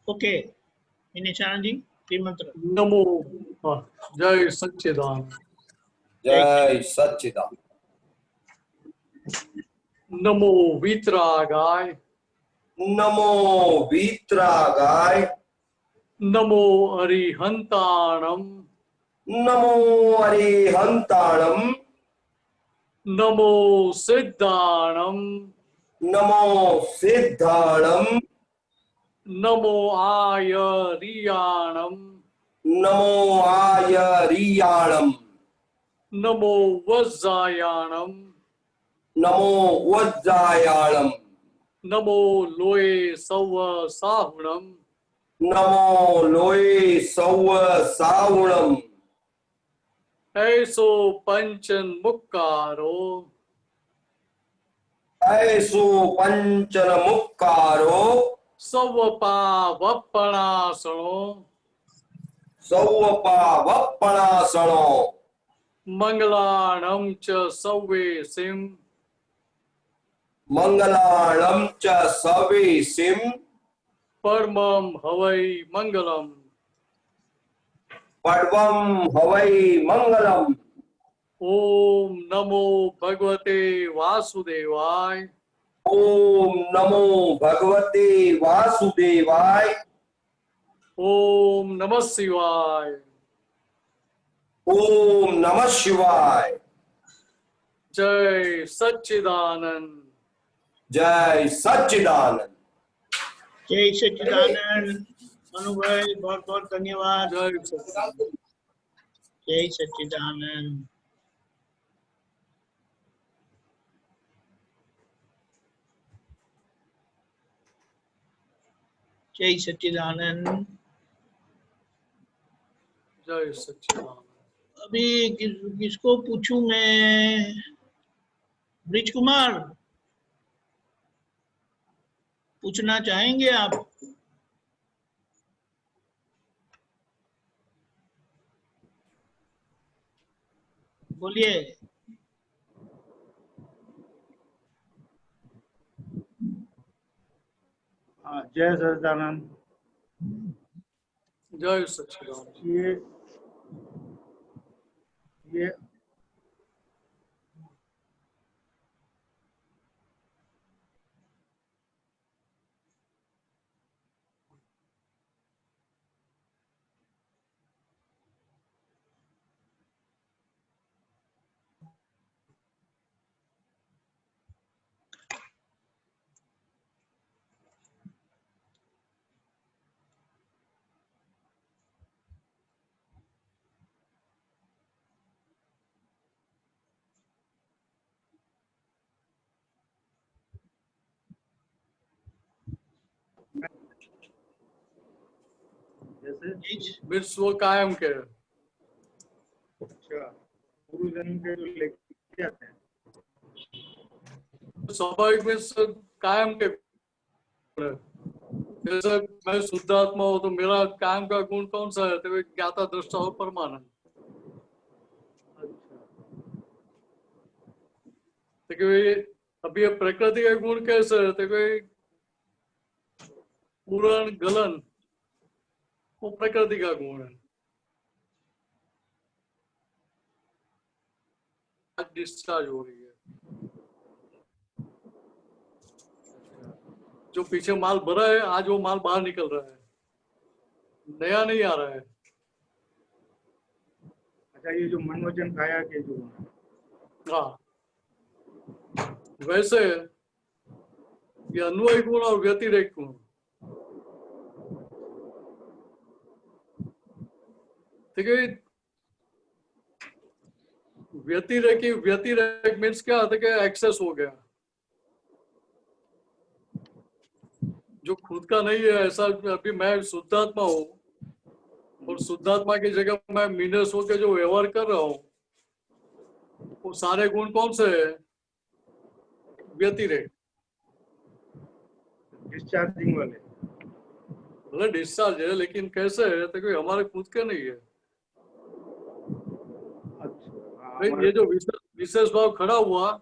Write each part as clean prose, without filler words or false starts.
Okay, विनीशानंद जी श्रीमंत्र। नमो जय सच्चिदानंद। जय सच्चिदानंद। नमो वीतरागाय। नमो वीतरागाय। नमो अरिहंताणम। नमो अरिहंताणम। नमो सिद्धाणम। नमो सिद्धाणम। नमो आयरियाणम। नमो आयरियाणम। नमो वज्रायाणम। नमो वज्रायाणम। नमो लोये सौव साहुणम। नमो लोये सौव सावणम। ऐसो पंचन मुक्कारो। ऐसो पंचन मुक्कारो। सौवपावपणासणो। सौवपावपणासणो। मंगलाणं च सव्वेसिं। मंगलाणं च सवेसिं। परमं हवै मंगलम्। पर्वं हवै मंगलम्। ओम नमो भगवते वासुदेवाय। ओम नमो भगवते वासुदेवाय। ओम नमः शिवाय। ओम नमः शिवाय। जय सच्चिदानंद। जय सच्चिदानंद। जय सच्चिदानंद। मनु भाई बहुत बहुत धन्यवाद। जय सच्चिदानंद। जय सच्चिदानंद। जय सच्चिदानंद। जय सच्चिदानंद। अभी किसको पूछूं मैं? ब्रिज कुमार पूछना चाहेंगे आप? बोलिए। जय सच्चिदानंद। जय सच्चिदानंद। ये जैसे विश्व कायम के। अच्छा, गुरुजन के जो लेके आते हैं। स्वाभाविक विश्व कायम के। जैसे मैं शुद्धात्मा हूं तो मेरा कायम का गुण कौन सा है? तो ज्ञाता दृष्टा और परमानंद। तो अभी ये प्रकृति का गुण कैसे है? तो पूरण गलन वो प्रकृति का गुण है। आज डिस्चार्ज हो रही है। जो पीछे माल भरा है आज वो माल बाहर निकल रहा है, नया नहीं आ रहा है। अच्छा, ये जो मन वचन काया के जो हाँ, वैसे ये अन्वय गुण और व्यतिरेक गुण। ठीक है, व्यतिरेक मीन्स क्या था कि एक्सेस हो गया, जो खुद का नहीं है ऐसा। अभी मैं शुद्धात्मा हूँ और शुद्धात्मा की जगह मैं मीनस होकर जो व्यवहार कर रहा हूँ वो सारे गुण कौन से है? व्यतिरेक। डिस्चार्जिंग वाले। मतलब डिस्चार्ज है लेकिन कैसे है? तो कोई हमारे खुद के नहीं है। अच्छा, ये जो विशेष भाव खड़ा हुआ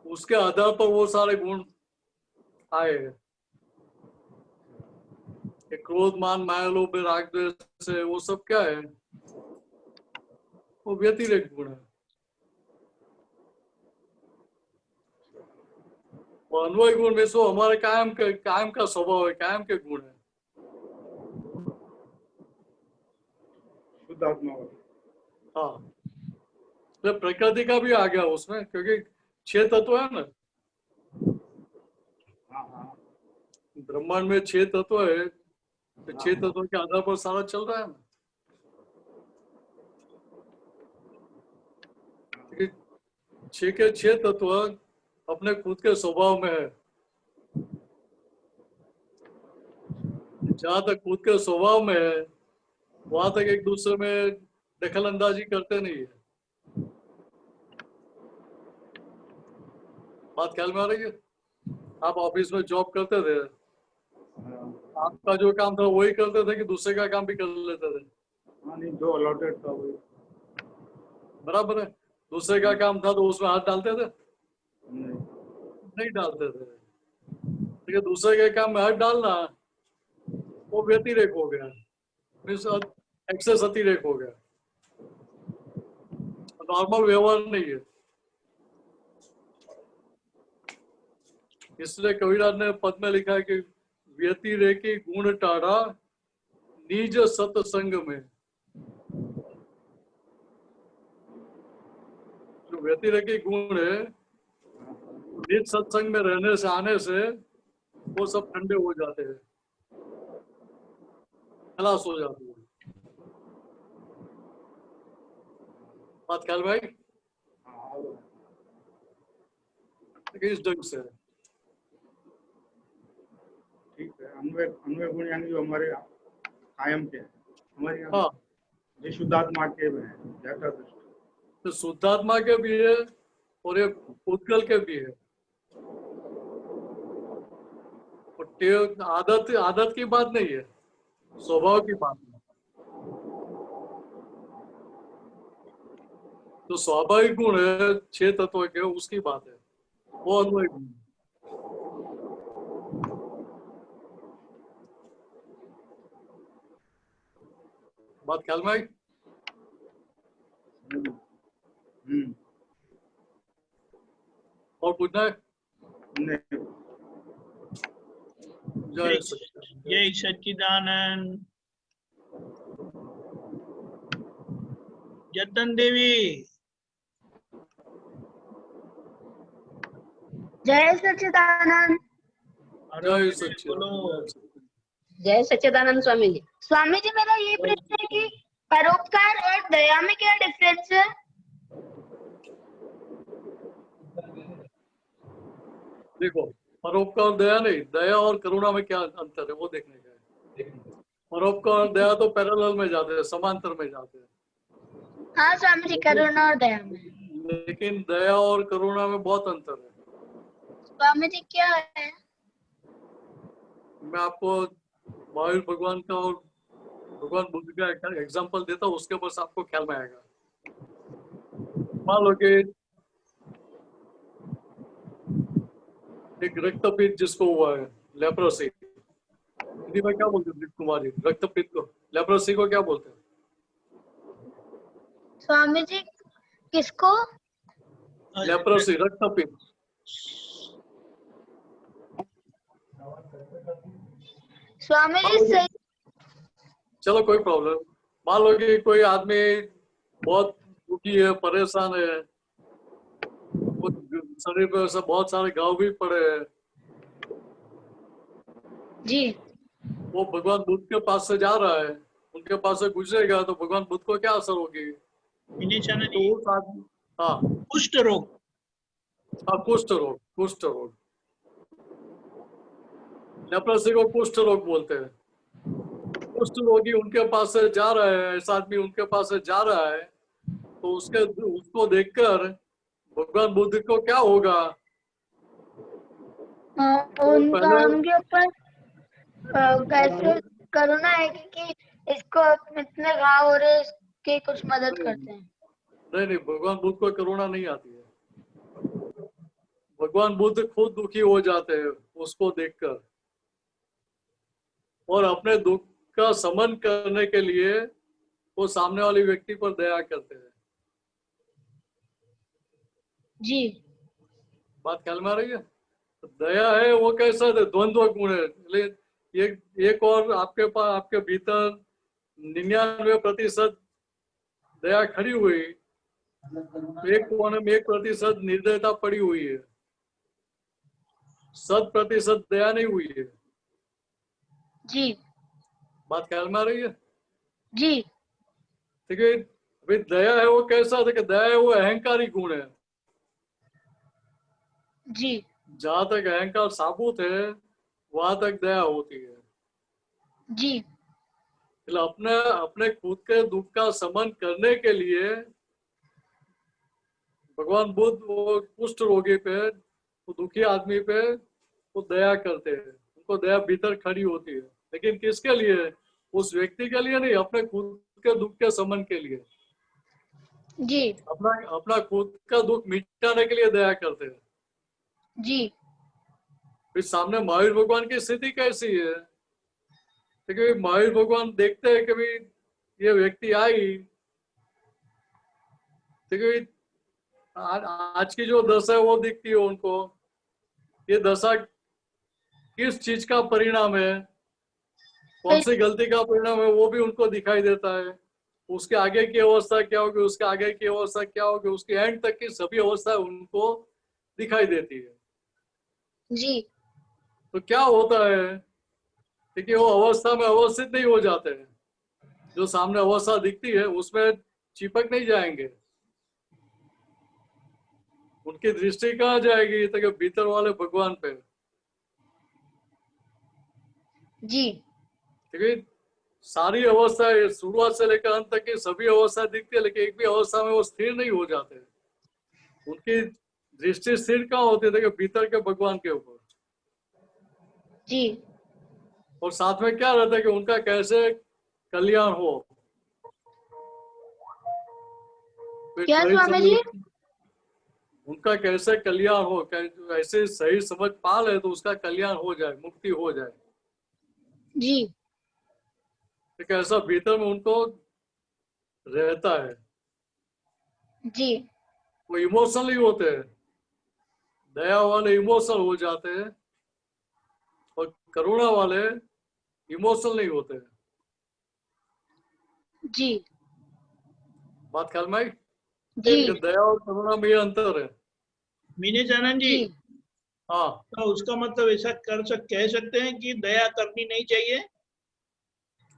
उसके आधार पर वो सारे गुण आए हैं। ये क्रोध मान माया लोभ राग द्वेष है, वो सब क्या है? वो व्यतिरेक गुण है। वो अन्वय गुण में सो हमारे कायम का स्वभाव है, कायम के गुण है। शुद्ध आत्मा वाले। हाँ, तो प्रकृति का भी आ गया उसमें, क्योंकि 6 तत्व है ना हाँ हाँ ब्रह्मांड में, 6 तत्व है, तो 6 तत्वों के आधार पर सारा चल रहा है ना। 6 के 6 तत्व अपने खुद के स्वभाव में है। जहां तक खुद के स्वभाव में है वहां तक एक दूसरे में दखल अंदाजी करते नहीं है। बात ख्याल में आ रही है? आप ऑफिस में जॉब करते थे, आपका जो काम था वही करते थे कि दूसरे का काम भी कर लेते थे? हाँ, नहीं जो अलॉटेड था वही। बराबर है। दूसरे का काम था तो उसमें हाथ डालते थे? नहीं नहीं डालते थे। लेकिन दूसरे के काम में हाथ डालना वो व्यतिरेक हो गया, एक्सेस अतिरेक हो गया, नॉर्मल व्यवहार नहीं है। इसलिए कबीरदास ने पद में लिखा है कि व्यतिरेकी गुण टाढ़ा निज सत्संग में। जो व्यतिरेकी गुण है निज सत्संग में रहने से, आने से वो सब ठंडे हो जाते हैं, खलास हो जाते हैं। बात ख्याल में आई? इस ढंग से ठीक है। अन्वय अन्वय गुण यानी जो हमारे कायम के हैं, हमारे यहाँ हाँ, ये शुद्धात्मा के में है, ज्यादा दृष्टि। तो शुद्धात्मा के भी है और ये उत्कल के भी है। और आदत आदत की बात नहीं है, स्वभाव की बात है। जो स्वाभाविक गुण है 6 तत्व के, उसकी बात है, वो अन्वय गुण है। बात ख्याल में आई? और पूछना है? नहीं जय जय सच्चिदानंद। जतन देवी। जय सच्चिदानंद। जय बोलो। सच्चिदानंद। जय सच्चिदानंद स्वामी जी। स्वामी जी, मेरा ये प्रश्न है कि परोपकार और दया में क्या डिफरेंस है? देखो, परोपकार और दया नहीं, दया और करुणा में क्या अंतर है वो देखने का है। परोपकार और दया तो पैरेलल में जाते हैं, समांतर में जाते हैं। हाँ स्वामी जी, करुणा और दया में। लेकिन दया और करुणा में बहुत अंतर है। स्वामी जी क्या है? मैं आपको महावीर भगवान का और भगवान बुद्ध का एक एग्जांपल देता हूँ, उसके ऊपर आपको ख्याल में आएगा। मान लो कि एक रक्तपीत जिसको हुआ है, लेप्रोसी, हिंदी में क्या बोलते हैं कुमारी? रक्तपीत को, लेप्रोसी को क्या बोलते हैं? स्वामी जी किसको? लेप्रोसी, रक्तपीत। स्वामी जी सही। चलो कोई प्रॉब्लम। मान लो कि कोई आदमी बहुत दुखी है, परेशान है, शरीर पे ऐसा बहुत सारे घाव भी पड़े हैं, जी वो भगवान बुद्ध के पास से जा रहा है, उनके पास से गुजरेगा तो भगवान बुद्ध को क्या असर होगी? तो उस आदमी, हाँ, कुष्ठ रोग। हाँ, कुष्ठ रोग, कुष्ठ रोग, लेप्रोसी को कुष्ठ रोग बोलते हैं। कुष्ठ रोगी उनके पास से जा रहा है, ऐसा आदमी उनके पास से जा रहा है, तो उसको देखकर भगवान बुद्ध को क्या होगा? उनका उनके ऊपर कैसे करुणा है कि इसको इतने घाव हो रहे, इसकी कुछ मदद करते हैं। नहीं, भगवान बुद्ध को करुणा नहीं आती है। भगवान बुद्ध खुद दुखी हो जाते हैं उसको देखकर। और अपने दुख का शमन करने के लिए वो सामने वाले व्यक्ति पर दया करते हैं। जी बात ख्याल में आ रही है? दया है वो कैसा है? द्वंद्व गुण है। लेकिन एक और आपके पास, आपके भीतर 99% दया खड़ी हुई, एक कोने में 1% निर्दयता पड़ी हुई है, 100% दया नहीं हुई है। जी बात ख्याल में आ रही है? जी ठीक है। अभी दया है वो कैसा है? दया है वो अहंकारी गुण है। जी जहां तक अहंकार साबुत है वहां तक दया होती है। जी इसलिए अपने अपने खुद के दुख का शमन करने के लिए भगवान बुद्ध वो कुष्ठ रोगी पे, वो दुखी आदमी पे वो दया करते हैं, उनको दया भीतर खड़ी होती है। लेकिन किसके लिए? उस व्यक्ति के लिए नहीं, अपने खुद के दुख के शमन के लिए, जी अपना अपना खुद का दुख मिटाने के लिए दया करते हैं। जी फिर सामने महावीर भगवान की स्थिति कैसी है? क्योंकि महावीर भगवान देखते हैं कि भाई ये व्यक्ति आई, क्योंकि आज की जो दशा है वो दिखती है उनको। ये दशा किस चीज का परिणाम है, कौन सी गलती का परिणाम है, वो भी उनको दिखाई देता है। उसके आगे की अवस्था क्या होगी, उसके आगे की अवस्था क्या होगी, उसके एंड तक की सभी अवस्था उनको दिखाई देती है। जी तो क्या होता है? क्योंकि वो अवस्था में अवस्थित नहीं हो जाते हैं। जो सामने अवस्था दिखती है उसमें चिपक नहीं जाएंगे, उनकी दृष्टि कहाँ जाएगी? तो भीतर वाले भगवान पे। जी क्योंकि सारी अवस्था शुरुआत से लेकर अंत तक की सभी अवस्था दिखती है, लेकिन एक भी अवस्था में वो स्थिर नहीं हो जाते। उनकी दृष्टि स्थिर कहाँ होती है? भीतर के भगवान के ऊपर। जी और साथ में क्या रहता है कि उनका कैसे कल्याण हो। क्या स्वामी जी? उनका कैसे कल्याण हो, ऐसे सही समझ पा ले तो उसका कल्याण हो जाए, मुक्ति हो जाए। जी एक ऐसा भीतर में उनको रहता है। जी वो इमोशनली होते हैं, दया वाले इमोशनल हो जाते हैं और करुणा वाले इमोशनल नहीं होते। जी बात ख्याल में आई? जी दया और करुणा में ये अंतर है। मीनेश आनंद जी, जी हाँ, तो उसका मतलब ऐसा कह सकते हैं कि दया करनी नहीं चाहिए?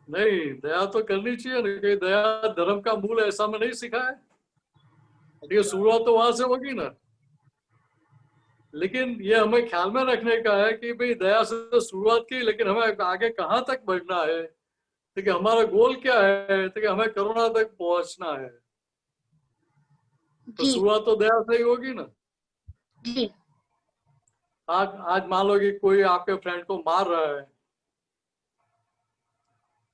नहीं, दया तो करनी चाहिए ना, कि दया धर्म का मूल है ऐसा में नहीं सिखा है। ये शुरुआत तो वहां से होगी ना। लेकिन ये हमें ख्याल में रखने का है कि भाई दया से शुरुआत की, लेकिन हमें आगे कहाँ तक बढ़ना है, ठीक है, हमारा गोल क्या है, ठीक है, हमें करुणा तक पहुंचना है। तो जी शुरुआत तो दया से ही होगी ना। जी आज मान लो कि कोई आपके फ्रेंड को मार रहा है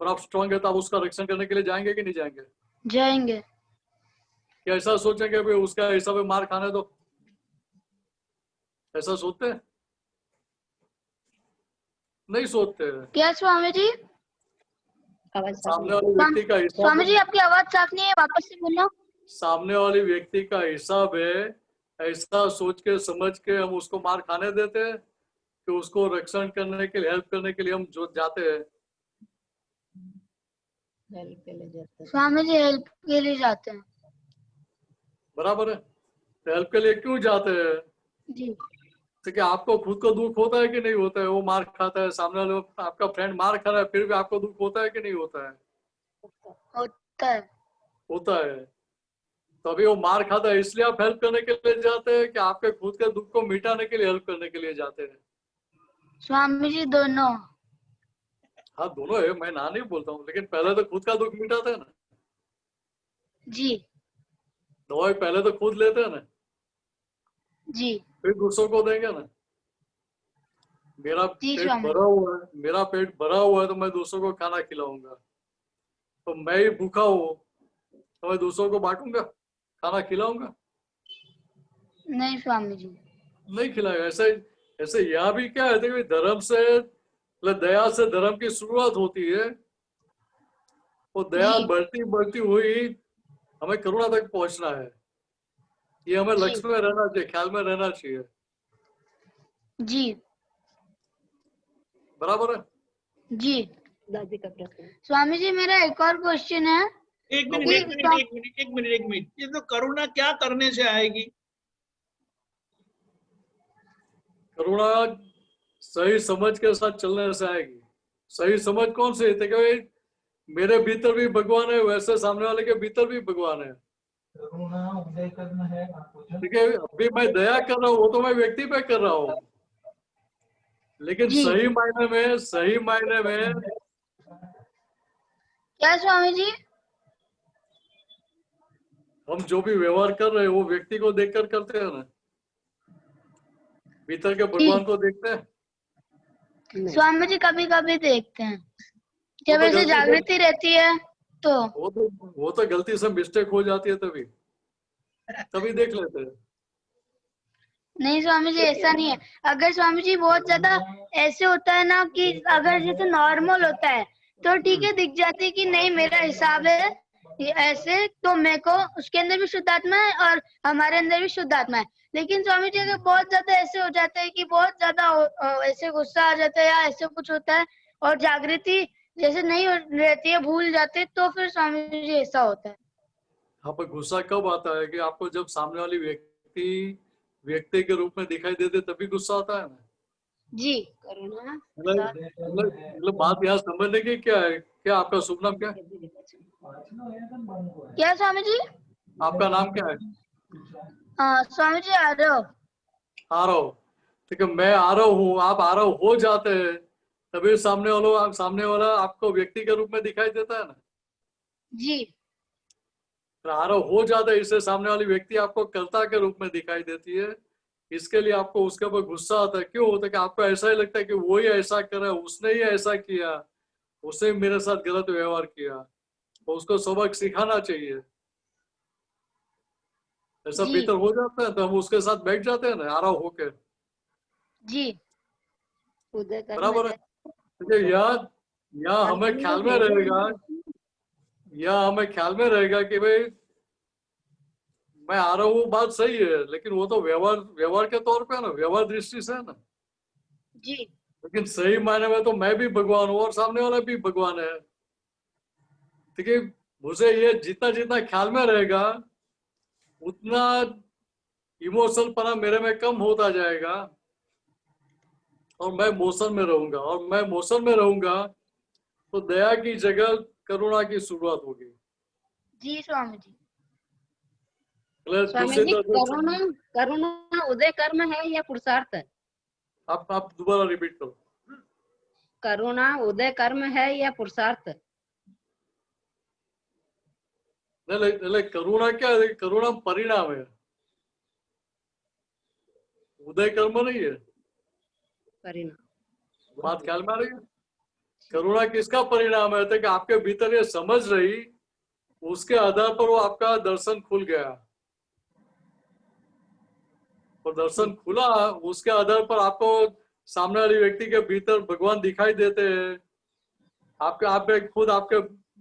और आप स्ट्रांग है तो आप उसका रक्षण करने के लिए जाएंगे कि नहीं जाएंगे? जाएंगे। क्या ऐसा सोचेंगे भाई उसका हिसाब में मार खाने दो? ऐसा सोचते हैं? नहीं सोचते हैं। क्या स्वामी जी? आवाज सामने वाले व्यक्ति का हिसाब स्वामी जी आपकी आवाज साफ नहीं है, वापस से बोलना। सामने वाले व्यक्ति का हिसाब है, ऐसा सोच के समझ के हम उसको मार खाने देते हैं कि उसको रक्षण करने के लिए, हेल्प करने के लिए हम जो जाते हैं। स्वामी जी हेल्प के लिए जाते हैं। बराबर है। तो हेल्प के लिए क्यों जाते हैं? जी तो क्या आपको खुद को दुख होता है कि नहीं होता है? वो मार खाता है, सामने वाले आपका फ्रेंड मार खा रहा है, फिर भी आपको दुख होता है कि नहीं होता है? होता है। होता है। तो अभी वो मार खाता है इसलिए आप हेल्प करने के लिए जाते हैं कि आपके खुद के दुख को मिटाने के लिए हेल्प करने के लिए जाते हैं? स्वामी जी दोनों। हाँ, दोनों है, मैं ना नहीं बोलता हूँ, लेकिन पहले तो खुद का दुख मिटाते हैं ना। जी दवाई पहले तो खुद लेते हैं ना, जी फिर दूसरों को देंगे ना। मेरा जी पेट स्वामी। भरा हुआ है, मेरा पेट भरा हुआ है तो मैं दूसरों को खाना खिलाऊंगा। तो मैं ही भूखा हूँ तो मैं दूसरों को बांटूंगा, खाना खिलाऊंगा? नहीं स्वामी जी। नहीं खिलाएगा। ऐसे ऐसे यहाँ भी क्या है, देखिए धर्म से मतलब दया से धर्म की शुरुआत होती है, वो दया जी। बढ़ती बढ़ती हुई हमें करुणा तक पहुंचना है। ये हमें जी। लक्ष्य में रहना चाहिए, ख्याल में रहना चाहिए। जी। बराबर है। जी। दादी का प्रश्न। स्वामी जी मेरा एक और क्वेश्चन है एक मिनट कि एक मिनट एक मिनट एक मिनट एक मिनट, ये तो करुणा क्या करने से आएगी? करुणा सही समझ के साथ चलने से आएगी। सही समझ कौन सी है? कि मेरे भीतर भी भगवान है, वैसे सामने वाले के भीतर भी भगवान है। ठीक है, अभी मैं दया कर रहा हूँ, वो तो मैं व्यक्ति पे कर रहा हूँ, लेकिन जी। सही मायने में क्या स्वामी जी? हम जो भी व्यवहार कर रहे हैं वो व्यक्ति को देखकर करते हैं ना, भीतर के जी। भगवान को देखते हैं। नहीं। स्वामी जी कभी कभी देखते हैं, वो जब तो ऐसे गलती से जागृति रहती है तो। वो तो गलती से मिस्टेक हो जाती है, तभी देख लेते हैं। नहीं स्वामी जी ऐसा नहीं है। अगर स्वामी जी बहुत ज्यादा ऐसे होता है ना कि अगर जैसे नॉर्मल होता है तो ठीक है, दिख जाती है कि नहीं मेरा हिसाब है ये ऐसे, तो मेरे को उसके अंदर भी शुद्धात्मा है और हमारे अंदर भी शुद्धात्मा है। लेकिन स्वामी जी अगर बहुत ज्यादा ऐसे हो जाता है कि बहुत ज्यादा ऐसे गुस्सा आ जाता है या ऐसे कुछ होता है और जागृति जैसे नहीं रहती है, भूल जाते हैं, तो फिर स्वामी जी ऐसा होता है। यहाँ पर गुस्सा कब आता है? कि आपको जब सामने वाली व्यक्ति के रूप में दिखाई देते तभी गुस्सा आता है ना। जी। करुणा मतलब बात यहाँ समझने की क्या है? क्या आपका शुभ नाम क्या है? क्या स्वामी जी? आपका नाम क्या है? स्वामी जी आरव। आरव। ठीक है, मैं आरव हूँ, आप आरव हो जाते हैं, तभी सामने वाला आपको व्यक्ति के रूप में दिखाई देता है ना। जी। आरव हो जाता है, इससे सामने वाली व्यक्ति आपको कर्ता के रूप में दिखाई देती है। इसके लिए आपको उसके ऊपर गुस्सा आता है। क्यों होता है? कि आपको ऐसा ही लगता है कि वो ही ऐसा करे, उसने ही ऐसा किया, उसने मेरे साथ गलत व्यवहार किया, तो उसको सबक सिखाना चाहिए। ऐसा जी। भीतर हो जाता है तो हम उसके साथ बैठ जाते हैं ना, आरव होके। जी। उदय कर्म बराबर है। है। ठीक है, यहाँ हमें ख्याल में रहेगा, कि भाई मैं आ रहा हूँ, बात सही है, लेकिन वो तो व्यवहार के तौर पे है ना, व्यवहार दृष्टि से है ना। जी। लेकिन सही मायने में तो मैं भी भगवान हूँ और सामने वाला भी भगवान है। ठीक है, मुझे ये जितना जितना ख्याल में रहेगा उतना इमोशनल पना मेरे में कम होता जाएगा और मैं मोशन में रहूंगा, और मैं मोशन में रहूंगा तो दया की जगह करुणा की शुरुआत होगी। जी स्वामी जी। स्वामी जी, करुणा करुणा उदय कर्म है या पुरुषार्थ है? आप दोबारा रिपीट करो। करुणा उदय कर्म है या पुरुषार्थ? नहीं, करुणा क्या है? करुणा परिणाम है, उदय कर्म नहीं है। परिणाम। बात ख्याल में आ रही है? करुणा किसका परिणाम है? कि आपके भीतर ये समझ रही, उसके आधार पर वो आपका दर्शन खुल गया, और दर्शन खुला, उसके आधार पर आपको सामने वाले व्यक्ति के भीतर भगवान दिखाई देते हैं।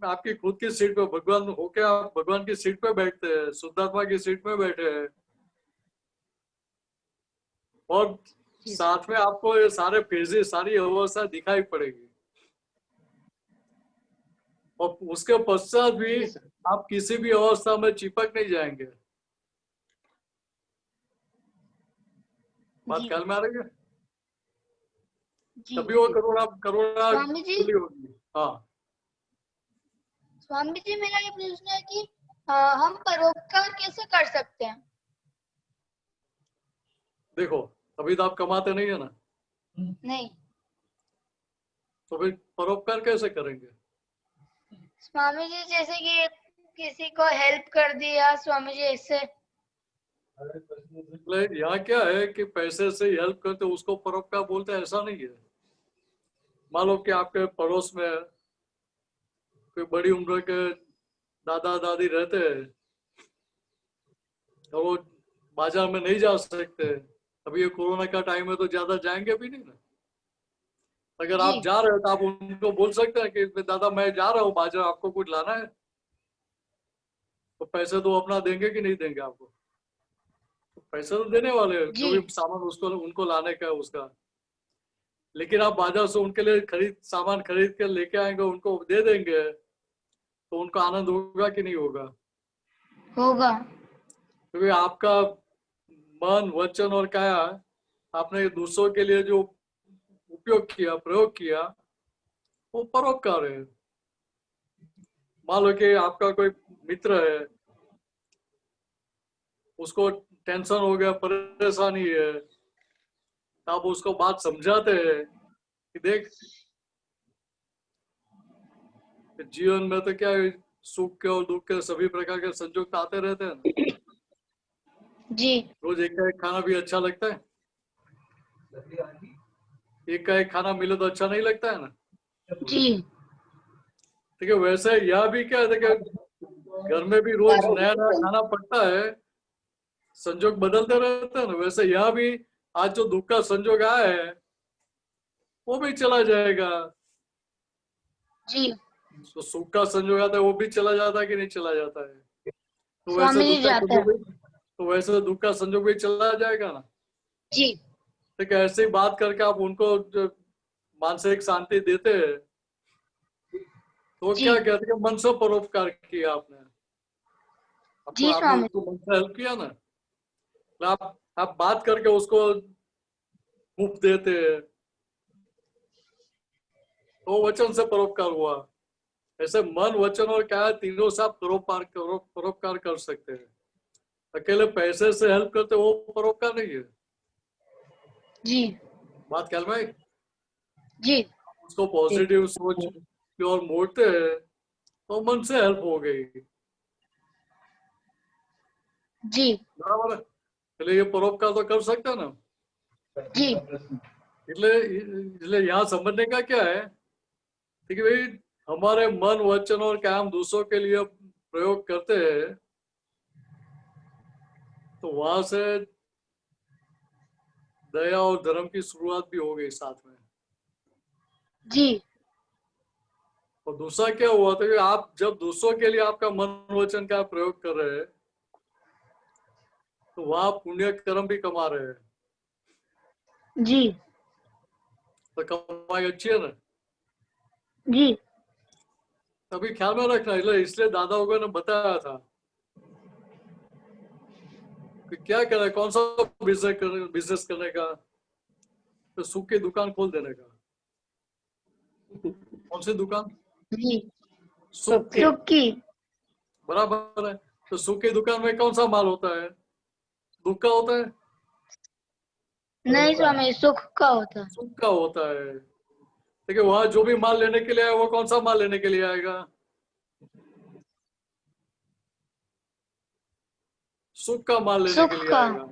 आपकी खुद की सीट पे भगवान होके आप भगवान की सीट पे बैठते हैं, शुद्धात्मा की सीट में बैठे हैं, और साथ में आपको ये सारे फेजेस, सारी अवस्था दिखाई पड़ेगी। और उसके पश्चात भी आप किसी भी अवस्था में चिपक नहीं जाएंगे। बात ख्याल में आ रही है? जी। तभी वो करुणा स्वामी जी। खुली होगी। हाँ स्वामी जी मेरा ये प्रश्न है कि हम परोपकार कैसे कर सकते हैं? देखो, अभी तो आप कमाते नहीं है ना, नहीं तो फिर परोपकार कैसे करेंगे? स्वामी जी, जैसे कि किसी को हेल्प कर दिया स्वामी जी ऐसे। यहाँ क्या है कि पैसे से हेल्प करते उसको परोपकार बोलते हैं, ऐसा नहीं है। मान लो कि आपके पड़ोस में कोई बड़ी उम्र के दादा दादी रहते हैं और वो बाजार में नहीं जा सकते, अभी ये कोरोना का टाइम है तो ज्यादा जाएंगे भी नहीं ना। अगर आप जी। जा रहे हो तो आप उनको बोल सकते हैं कि दादा मैं जा रहा हूँ बाजार, आपको कुछ लाना है? तो पैसे तो अपना देंगे कि नहीं देंगे आपको? तो पैसे तो देने वाले हैं, जो जी। भी सामान उसको उनको लाने का है उसका। लेकिन आप बाजार से उनके लिए सामान खरीद के लेके आएंगे, उनको दे देंगे, तो उनको आनंद होगा कि नहीं होगा? होगा। क्योंकि आपका मन, वचन और काया आपने दूसरों के लिए जो उपयोग किया, प्रयोग किया, वो परोपकार है। मान लो कि आपका कोई मित्र है, उसको टेंशन हो गया, परेशानी है, तो आप उसको बात समझाते हैं कि देख जीवन में तो क्या है, सुख के और दुख के सभी प्रकार के संयोग तो आते रहते हैं ना। जी। रोज एक का एक खाना भी अच्छा लगता है? एक का एक खाना मिले तो अच्छा नहीं लगता है ना। जी। ठीक है, वैसे यह भी क्या है, देखिए घर में भी रोज नया नया खाना पड़ता है, संजोग बदलते रहते हैं ना। वैसे यह भी आज जो दुख का संजोग आया है वो भी चला जाएगा, जी। तो सुख का संजोग आता है वो भी चला जाता है कि नहीं चला जाता है? तो वैसे स्वामी जी दुख का जाता संजोग है। भी, तो वैसे दुख का संजोग भी चला जाएगा ना। जी। ठीक है, ऐसे ही बात करके आप उनको जो मानसिक शांति देते हैं, तो वो जी। क्या कहते हैं, मन से परोपकार किया आपने, आपको जी आपने स्वामी उसको मन से हेल्प किया ना। तो आप बात करके उसको मुफ्त देते हैं, तो वचन से परोपकार हुआ। ऐसे मन, वचन और क्या तीनों से आप परोपकार कर सकते हैं। अकेले पैसे से हेल्प करते वो परोपकार नहीं है। जी। बात ख्याल में आई? जी। उसको पॉजिटिव सोच की ओर मोड़ते हैं तो मन से हेल्प हो गई। जी। बराबर है, इसलिए ये परोपकार तो कर सकते हैं ना। जी। इसलिए यहाँ समझने का क्या है, ठीक है भाई, हमारे मन, वचन और क्या हम दूसरों के लिए प्रयोग करते हैं, तो वहां से दया और धर्म की शुरुआत भी हो गई साथ में। जी। और दूसरा क्या हुआ था कि आप जब दूसरों के लिए आपका मन, वचन का प्रयोग कर रहे हैं, तो वहां पुण्य कर्म भी कमा रहे हैं। जी। तो कमाई अच्छी है ना। जी। अभी ख्याल में रखना, इसलिए दादा लोगों ने बताया था कि क्या करें, कौन सा बिजनेस करने का, तो सुख की दुकान खोल देने का। कौन सी दुकान? जी। सुख की। सुख की। बराबर है, तो सुख की दुकान में कौन सा माल होता है? दुख का होता है? नहीं स्वामी, सुख का होता है। सुख का होता है। ठीक है, वहां जो भी माल लेने के लिए आए वो कौन सा माल लेने के लिए आएगा? सुख का माल लेने के सुख लिए का। आएगा।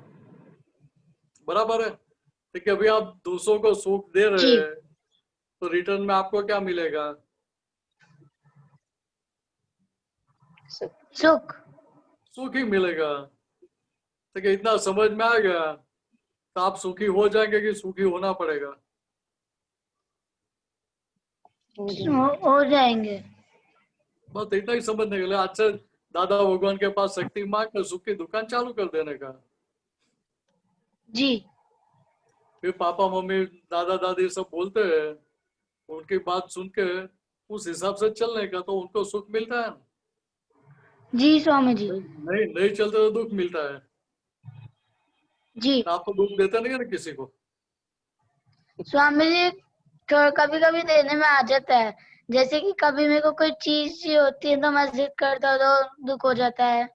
बराबर है। ठीक है, अभी आप दूसरों को सुख दे रहे जी। हैं, तो रिटर्न में आपको क्या मिलेगा? सुख। सुख ही मिलेगा। ठीक है, इतना समझ में आ गया तो आप सुखी हो जाएंगे कि सुखी होना पड़ेगा? हो जाएंगे। बस इतना ही समझने के लिए आज से दादा भगवान के पास शक्ति मांग कर सुख की दुकान चालू कर देने का। जी। फिर पापा मम्मी दादा दादी सब बोलते हैं, उनकी बात सुन के उस हिसाब से चलने का, तो उनको सुख मिलता है। जी स्वामी जी। नहीं नहीं चलते तो दुख मिलता है। जी तो आपको दुख देता नहीं है ना किसी को। स्वामी जी, कभी कभी देने में आ जाता है। जैसे कि कभी मेरे को कोई चीज होती है तो मैं जिद करता हूँ तो दुख हो जाता है,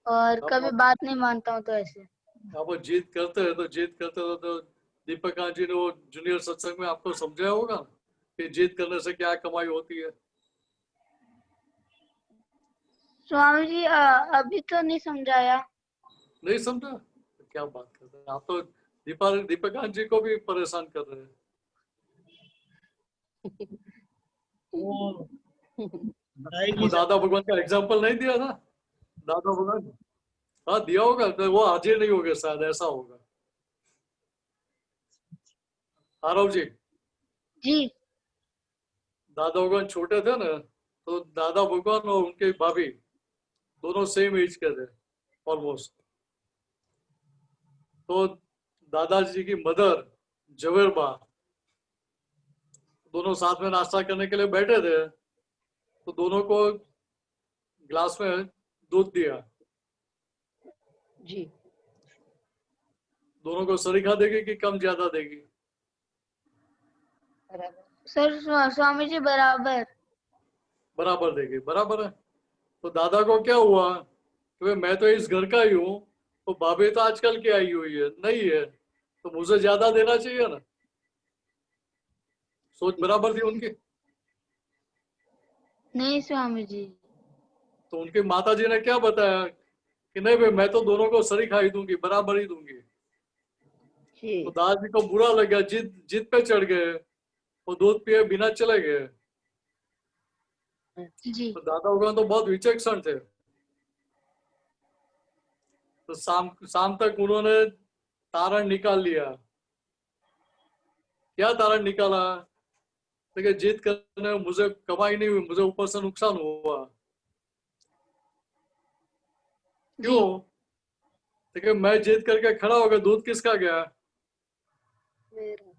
और कभी बात नहीं मानता हूँ तो ऐसे। आप वो जीत करते हैं तो तो दीपक जी ने वो जूनियर सत्संग में आपको समझाया होगा कि जीत करने से क्या कमाई होती है। स्वामी जी अभी तो नहीं समझाया। नहीं समझा तो क्या बात कर रहे हैं आप, तो दीपक जी को भी परेशान कर रहे हैं। वो दादा भगवान का एग्जाम्पल नहीं दिया था? दादा भगवान, हाँ दिया होगा, तो वो हाजिर नहीं होगा शायद, ऐसा होगा। आरव जी, जी दादा भगवान छोटे थे ना, तो दादा भगवान और उनके भाभी दोनों सेम एज के थे ऑलमोस्ट। तो दादाजी की मदर जवेरबा दोनों साथ में नाश्ता करने के लिए बैठे थे, तो दोनों को ग्लास में दूध दिया। जी दोनों को सरीखा देगी कि कम ज्यादा देगी? बराबर। सर स्वामी जी बराबर। बराबर देगी, बराबर है। तो दादा को क्या हुआ कि भाई मैं तो इस घर का ही हूँ, तो भाभी तो आजकल की आई हुई है, नहीं है, तो मुझे ज्यादा देना चाहिए ना। सोच बराबर थी उनकी। नहीं स्वामी जी। तो उनकी माता जी ने क्या बताया कि नहीं भाई मैं तो दोनों को सरीखा ही दूंगी, बराबर ही दूंगी। जी तो दादाजी को बुरा लग गया, जिद पे चढ़ गए, वो दूध पिए बिना चले गए। जी तो दादा भगवान तो बहुत विचक्षण थे। तो शाम तक उन्होंने तारण निकाल लिया। क्या तारण निकाला? देखिए जीत करने में मुझे कमाई नहीं हुई, मुझे ऊपर से नुकसान हुआ। क्यों? देखिए मैं जीत करके खड़ा हो गया, दूध किसका गया? मेरा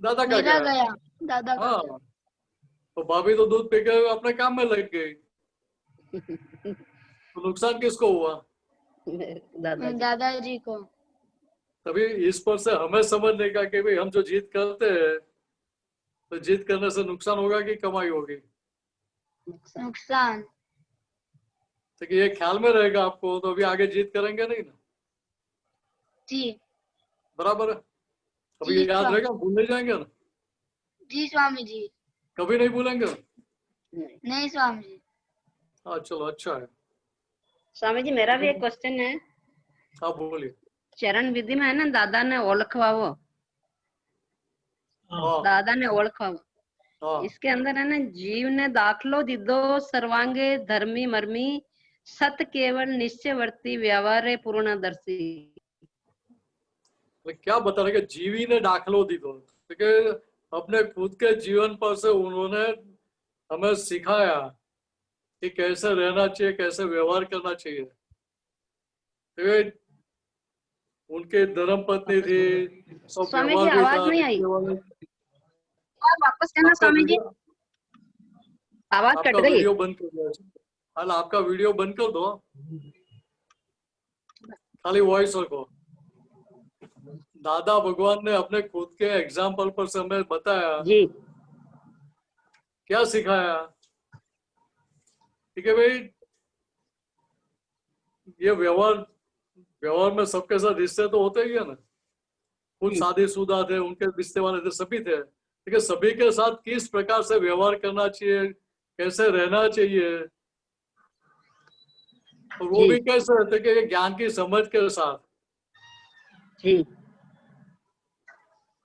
दादा का मेरा गया। गया, दादा का हाँ, गया। तो भाभी तो दूध पी के अपने काम में लग गई, तो नुकसान किसको हुआ? दादाजी दादाजी को। तभी इस पर से हमें समझने का कि भाई हम जो जीत करते हैं, तो जीत करने से नुकसान होगा कि कमाई होगी? नुकसान। नुकसान। तो ये ख्याल में रहेगा आपको, तो अभी आगे जीत करेंगे नहीं ना। जी बराबर है। अभी जी ये याद स्वामी। रहेगा, भूलने जाएंगे ना? जी स्वामी जी। कभी नहीं भूलेंगे। नहीं। नहीं स्वामी जी। हाँ चलो अच्छा है। स्वामी जी मेरा भी एक क्वेश्चन है। आप बोलिए। चरण विधि में है ना, दादा ने ओळखवावो, हाँ दादा ने ओळखवावो, हाँ इसके अंदर है ना, जीव ने दाखलो दीदो सर्वांगे धर्मी मर्मी सत केवल निश्चयवर्ती व्यवहारे पूर्णदर्शी। क्या बता रहे कि जीवी ने दाखलो दी दो, क्योंकि अपने खुद के जीवन पर से उन्होंने हमें सिखाया कि कैसे रहना चाहिए, कैसे व्यवहार करना चाहिए। तो उनके धर्म पत्नी थी, सब स्वामी जी व्यवहार भी आवाज था, नहीं आई। रिश्ते वाले। और वापस करना आपका स्वामी जी, वीडियो आवाज कट आपका गई। वीडियो बंद कर दिया। हाल आपका वीडियो बंद कर दो, खाली वॉइस रखो। दादा भगवान ने अपने खुद के एग्जाम्पल पर से हमें बताया, जी क्या सिखाया? ठीक है भाई, ये व्यवहार में सबके साथ रिश्ते तो होते ही है ना। खुद शादीशुदा थे, उनके रिश्ते वाले थे, सभी थे। ठीक है, सभी के साथ किस प्रकार से व्यवहार करना चाहिए, कैसे रहना चाहिए, और वो भी कैसे रहते कि ज्ञान की समझ के साथ। जी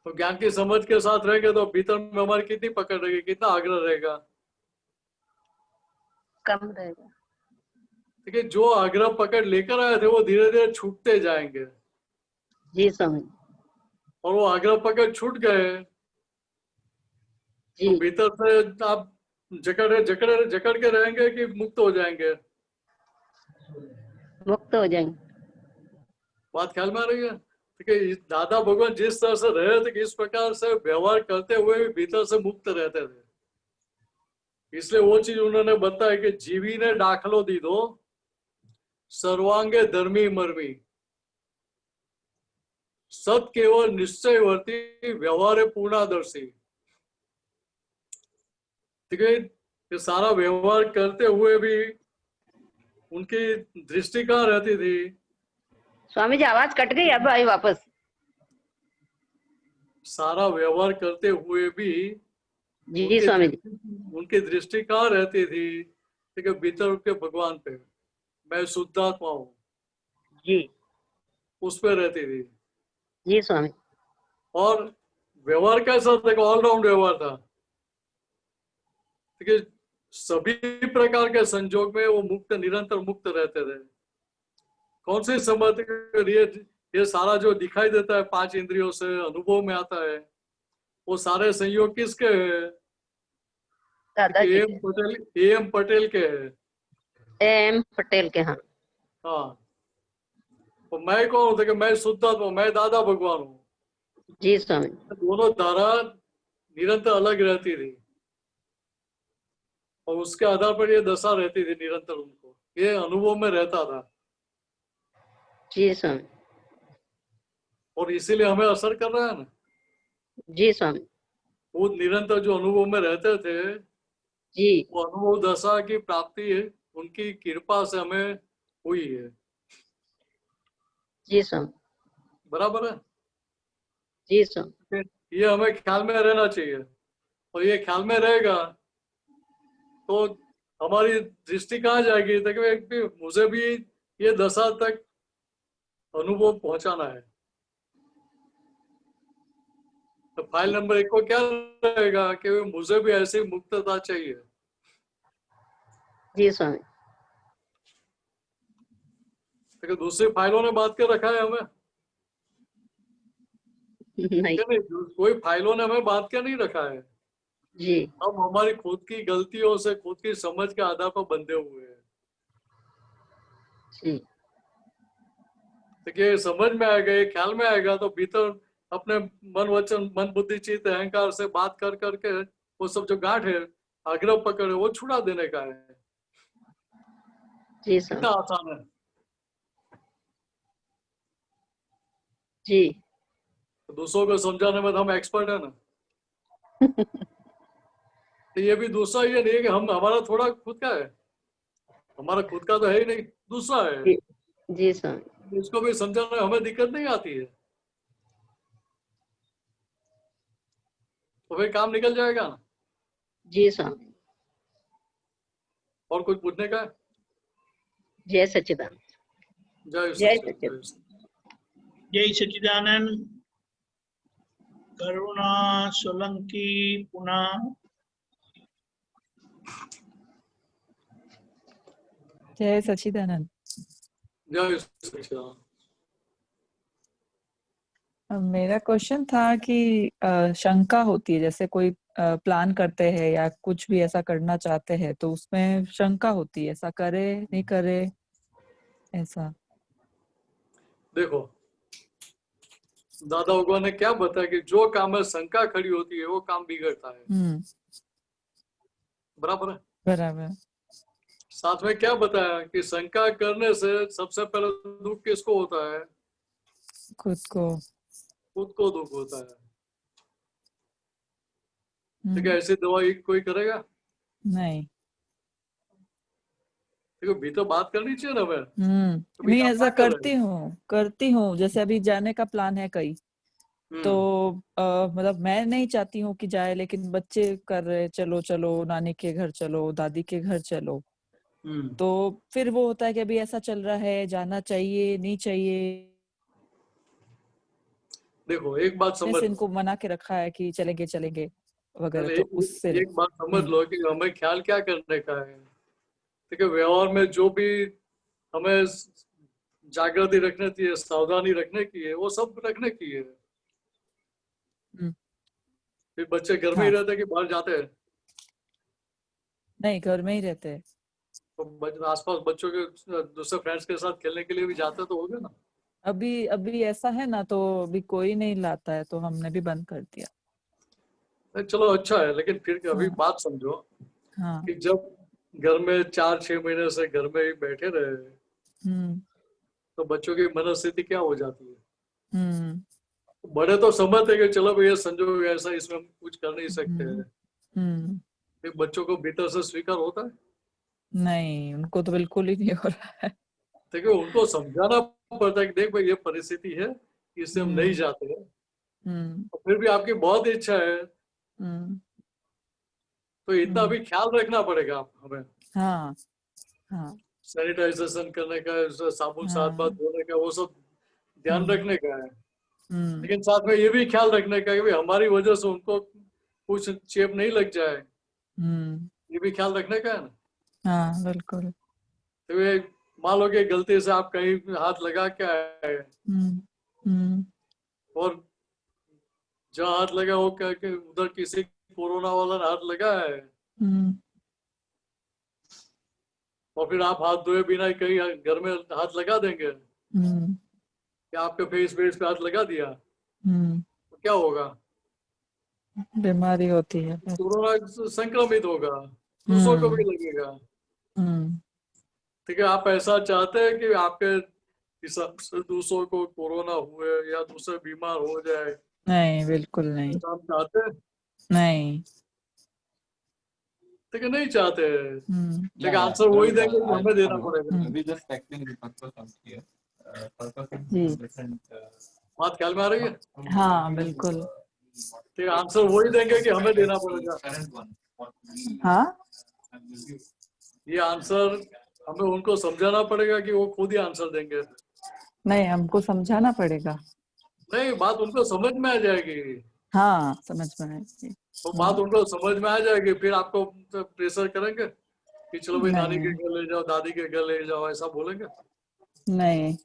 तो ज्ञान की समझ के साथ रहेंगे तो भीतर में हमारी कितनी पकड़ रहेगी, कितना आग्रह रहेगा। कम रहेगा। ठीक है, जो आग्रह पकड़ लेकर आए थे वो धीरे धीरे छूटते जाएंगे, जी स्वामी और वो आग्रह पकड़ छूट गए जी तो भीतर से आप जकड़ के रहेंगे कि मुक्त हो जाएंगे? मुक्त हो जाएंगे। बात ख्याल में आ रही है? ठीक है, दादा भगवान जिस तरह से रहे थे कि इस प्रकार से व्यवहार करते हुए भी भीतर से मुक्त रहते थे, इसलिए वो चीज उन्होंने बताया कि जीवी ने दाखलो दी दो सर्वांगे धर्मी मर्मी सत केवल निश्चयवर्ती व्यवहार पूर्णादर्शी। ठीक है, ये सारा व्यवहार करते हुए भी उनकी दृष्टि कहाँ रहती थी? स्वामी जी आवाज कट गई, अब आई वापस। सारा व्यवहार करते हुए भी जी स्वामी जी उनकी दृष्टि कहाँ रहती थी? ठीक है, भीतर उनके भगवान पे, मैं शुद्धात्मा हूँ, जी उस पे रहती थी। जी स्वामी और व्यवहार कैसा था? ऑलराउंड व्यवहार था। ठीक है, सभी प्रकार के संजोग में वो मुक्त, निरंतर मुक्त रहते थे। कौन सी समझ, ये सारा जो दिखाई देता है 5 इंद्रियों से अनुभव में आता है, वो सारे संयोग किसके हैं? दादाजी एम पटेल के हैं। एम पटेल के। हाँ हाँ, तो मैं कौन हूँ? देखिए, मैं शुद्धात्मा, मैं दादा भगवान हूँ। जी स्वामी। दोनों धारा निरंतर अलग रहती थी और उसके आधार पर ये दशा रहती थी निरंतर, उनको ये अनुभव में रहता था जी स्वामी। और इसीलिए हमें असर कर रहा है ना। जी स्वामी। वो निरंतर जो अनुभव में रहते थे, जी वो अनुभव दशा की प्राप्ति उनकी कृपा से हमें हुई है। जी स्वामी। बराबर है। जी स्वामी। ये हमें ख्याल में रहना चाहिए और ये ख्याल में रहेगा तो हमारी दृष्टि कहाँ जाएगी? देखिए, मुझे भी ये दशा तक अनुभव पहुंचाना है। तो फाइल नंबर 1 को क्या रहेगा कि मुझे भी ऐसी मुक्तता चाहिए। जी स्वामी। लेकिन दूसरी फाइलों ने बात कर रखा है हमें नहीं। क्या? नहीं, कोई फाइलों ने हमें बात कर नहीं रखा है। जी हम हमारी खुद की गलतियों से, खुद की समझ के आधार पर बंधे हुए हैं। जी देखिए, समझ में आएगा, ये ख्याल में आएगा तो भीतर अपने मन वचन, मन बुद्धि चित्त अहंकार से बात कर करके वो सब जो गांठ है, आग्रह पकड़ है, वो छुड़ा देने का है। जी कितना स्वामी। आसान है। जी दूसरों को समझाने में तो हम एक्सपर्ट है ना। तो ये भी दूसरा ये नहीं है कि हम, हमारा थोड़ा खुद का है, हमारा खुद का तो है ही नहीं, दूसरा है। जी जी स्वामी। इसको भी समझाने में हमें दिक्कत नहीं आती है तो फिर काम निकल जाएगा ना। जी स्वामी। और कुछ पूछने का है? जय सच्चिदानंद। जय जय सच्चिदानंद। जय सच्चिदानंद। करुणा सोलंकी पुनः। जय सच्चिदानंद। जय सच्चिदानंद। मेरा क्वेश्चन था कि शंका होती है, जैसे कोई प्लान करते हैं या कुछ भी ऐसा करना चाहते हैं तो उसमें शंका होती है, ऐसा करे नहीं करे ऐसा। देखो, दादा भगवान ने क्या बताया कि जो काम में शंका खड़ी होती है वो काम बिगड़ता है। बराबर है। बराबर। साथ में क्या बताया कि शंका करने से सबसे पहले दुख किसको होता है? खुद को। खुद को दुख होता है। ठीक है, ऐसी दवाई कोई करेगा नहीं। देखो, भीतर बात करनी चाहिए ना हमें। नहीं, ऐसा करती हूँ जैसे अभी जाने का प्लान है कहीं तो मतलब मैं नहीं चाहती हूँ कि जाए, लेकिन बच्चे कर रहे, चलो चलो नानी के घर चलो, दादी के घर चलो, तो फिर वो होता है कि अभी ऐसा चल रहा है, जाना चाहिए नहीं चाहिए। देखो, एक बात समझ, इनको मना के रखा है कि चलेंगे चलेंगे वगैरह, तो उससे एक बात समझ लो कि हमें ख्याल क्या करने का है। ठीक है, व्यवहार में जो भी हमें जागृति रखने की है, सावधानी रखने की है, वो सब रखने की है। फिर बच्चे घर में ही रहते हैं कि बाहर जाते हैं? नहीं, घर में ही रहते हैं। तो आसपास बच्चों के दूसरे फ्रेंड्स के साथ खेलने के लिए भी जाते तो होगे ना। अभी ऐसा है ना, तो अभी कोई नहीं लाता है तो हमने भी बंद कर दिया। चलो अच्छा है, लेकिन फिर अभी बात समझो कि जब घर में 4-6 महीने से घर में ही बैठे रहे तो बच्चों की मनस्थिति क्या हो जाती है? बड़े तो समझते कि चलो भैया संजोग ऐसा, इसमें हम कुछ कर नहीं सकते हैं। बच्चों को भीतर से स्वीकार होता है? नहीं, उनको तो बिल्कुल ही नहीं हो रहा है। देखो, उनको समझाना पड़ता है कि देख भाई ये परिस्थिति है, इससे हम नहीं जाते हैं। तो फिर भी आपकी बहुत इच्छा है तो इतना भी ख्याल रखना पड़ेगा हमें। हाँ। सैनिटाइजेशन करने का, साबुन साथ बात धोने का, वो सब ध्यान रखने का है। लेकिन साथ में ये भी ख्याल रखने का कि हमारी वजह से उनको कुछ चेप नहीं लग जाए, ये भी ख्याल रखने का है ना। हाँ बिल्कुल। तो ये मान लो कि गलती से आप कहीं हाथ लगा के आए और जहाँ हाथ लगा वो क्या कि उधर किसी कोरोना वाला ने हाथ लगाया है और फिर आप हाथ धोए बिना कहीं घर में हाथ लगा देंगे कि आपके फेस पे हाथ लगा दिया तो क्या होगा? बीमारी होती है फिर। कोरोना संक्रमित होगा, दूसरों को भी लगेगा। ठीक है, आप ऐसा चाहते हैं कि आपके हिसाब से दूसरों को कोरोना हुए या दूसरे बीमार हो जाए? नहीं, बिल्कुल नहीं। ऐसा आप चाहते हैं? नहीं। ठीक है, नहीं चाहते हैं। लेकिन आंसर वही देंगे कि हमें देना पड़ेगा। बात ख्याल में आ रही है? हाँ, बिल्कुल। ठीक है, आंसर वही देंगे कि हमें देना पड़ेगा। हाँ, ये आंसर हमें उनको समझाना पड़ेगा कि वो खुद ही आंसर देंगे? नहीं, हमको समझाना पड़ेगा। नहीं, बात उनको समझ में आ जाएगी। हाँ, समझ में आएगी। तो बात उनको समझ में आ जाएगी, फिर आपको प्रेशर करेंगे कि चलो भाई नानी के घर ले जाओ, दादी के घर ले जाओ, ऐसा बोलेंगे? नहीं।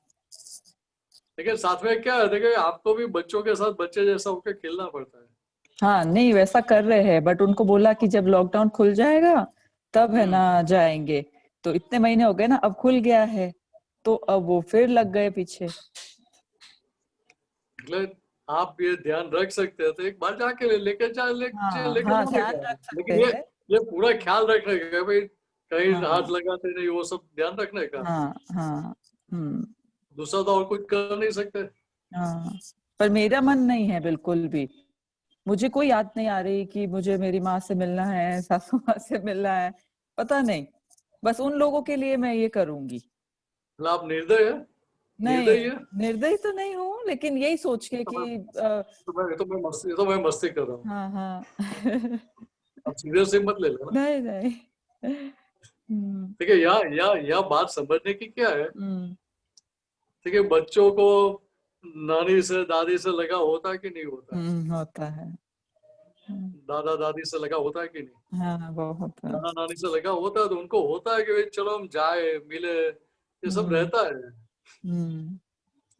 लेकिन साथ में क्या है, देखिए आपको भी बच्चों के साथ बच्चे जैसा होकर खेलना पड़ता है। हाँ, नहीं वैसा कर रहे हैं, बट उनको बोला कि जब लॉकडाउन खुल जाएगा तब है ना जाएंगे। तो इतने महीने हो गए ना, अब खुल गया है तो अब वो फिर लग गए पीछे। आप ये ध्यान रख सकते हैं तो एक बार जाके लेकर हाँ, लेकर हाँ, ध्यान रख सकते लेकिन हैं। ये पूरा ख्याल रखने का भाई कहीं हाँ, हाथ लगाते नहीं, वो सब ध्यान रखने का। हाँ, हाँ, दूसरा तो और कुछ कर नहीं सकते। हाँ, पर मेरा मन नहीं है बिल्कुल भी। मुझे कोई याद नहीं आ रही कि मुझे मेरी माँ से मिलना है, सासू माँ से मिलना है, पता नहीं। बस उन लोगों के लिए मैं ये करूंगी। मतलब आप निर्दय है? नहीं, निर्दयी तो नहीं हूँ, लेकिन यही सोच के कि तो मैं मस्ती कर रहा हूँ। हाँ, हाँ। आप सीरियस मत ले लेना। नहीं, नहीं। ठीक है, यहाँ बात समझने की क्या है, ठीक है, बच्चों को नानी से दादी से लगा होता है कि नहीं होता? होता है। दादा दादी से लगा होता है कि नहीं? हाँ, वो होता है। नाना नानी से लगा होता है तो उनको होता है कि भाई चलो हम जाए मिले, ये सब रहता है।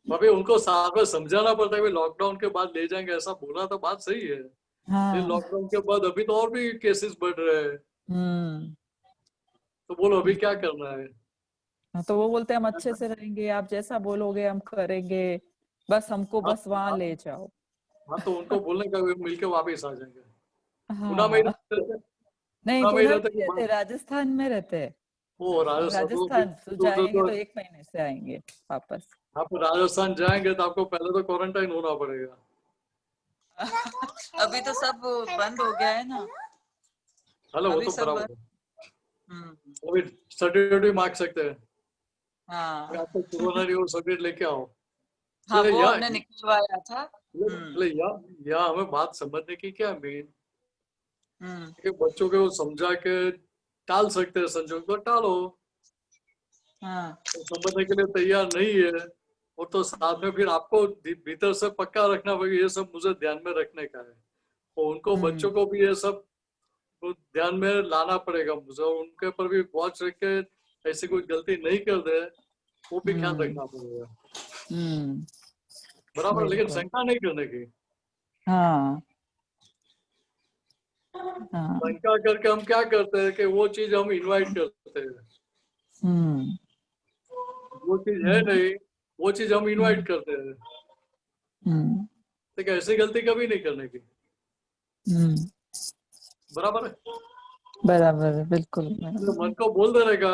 अभी उनको साथ में समझाना पड़ता है, लॉकडाउन के बाद ले जाएंगे, ऐसा बोला तो बात सही है। हाँ। लॉकडाउन के बाद अभी तो और भी केसेस बढ़ रहे हैं, तो बोलो अभी क्या करना है? हाँ, तो वो बोलते हैं हम अच्छे से रहेंगे, आप जैसा बोलोगे हम करेंगे, बस हमको बस वहां ले जाओ। हाँ, तो उनको बोलने का मिलके वापिस आ जाएंगे। हाँ, नहीं, पुणे में पुणे रहते में रहते, राजस्थान में रहते। वो राजस्थान तो जाएंगे तो 1 महीने से आएंगे वापस। आप राजस्थान जाएंगे तो आपको पहले तो क्वारंटाइन होना पड़ेगा। अभी तो सब बंद हो गया है ना। हेलो, वो तो बराबर अभी सर्टिफिकेट मांग सकते हैं। हाँ, आपको कोरोना नहीं हो सर्टिफिकेट लेके आओ। हाँ, वो हमने निकलवाया था। या हमें बात समझने की क्या मेन, बच्चों को समझा के टाल सकते हैं, संजोग तो टालो। तो समझने के लिए तैयार नहीं है और तो साथ में फिर आपको भीतर से पक्का रखना पड़ेगा, ये सब मुझे ध्यान में रखने का है। और उनको बच्चों को भी ये सब ध्यान में लाना पड़ेगा मुझे, उनके ऊपर भी वॉच रख के ऐसी कोई गलती नहीं कर दे, वो भी ख्याल रखना पड़ेगा। बराबर, लेकिन शंका नहीं करने की। हाँ, शंका करके हम क्या करते हैं कि वो चीज हम इनवाइट करते हैं, वो चीज है नहीं, वो चीज हम इनवाइट करते हैं। तो ऐसी गलती कभी नहीं करने की। बराबर है? बराबर है, बिल्कुल। तो मन को बोल देने का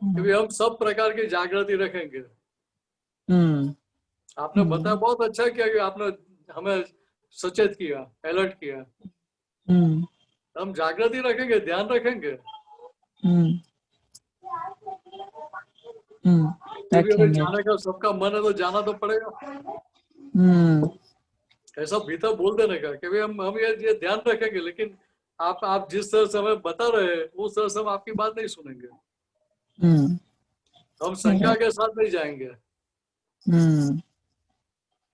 कि हम सब प्रकार की जागृति रखेंगे। आपने बताया, बहुत अच्छा किया कि आपने हमें सचेत किया, अलर्ट किया। हम जागृति रखेंगे, ध्यान रखेंगे। जाने का सबका मन है तो जाना तो पड़ेगा। ऐसा भीतर बोल देने का कि भाई हम ये ध्यान रखेंगे, लेकिन आप जिस तरह से हमें बता रहे हैं उस तरह से हम आपकी बात नहीं सुनेंगे। हम शंका के साथ नहीं जाएंगे,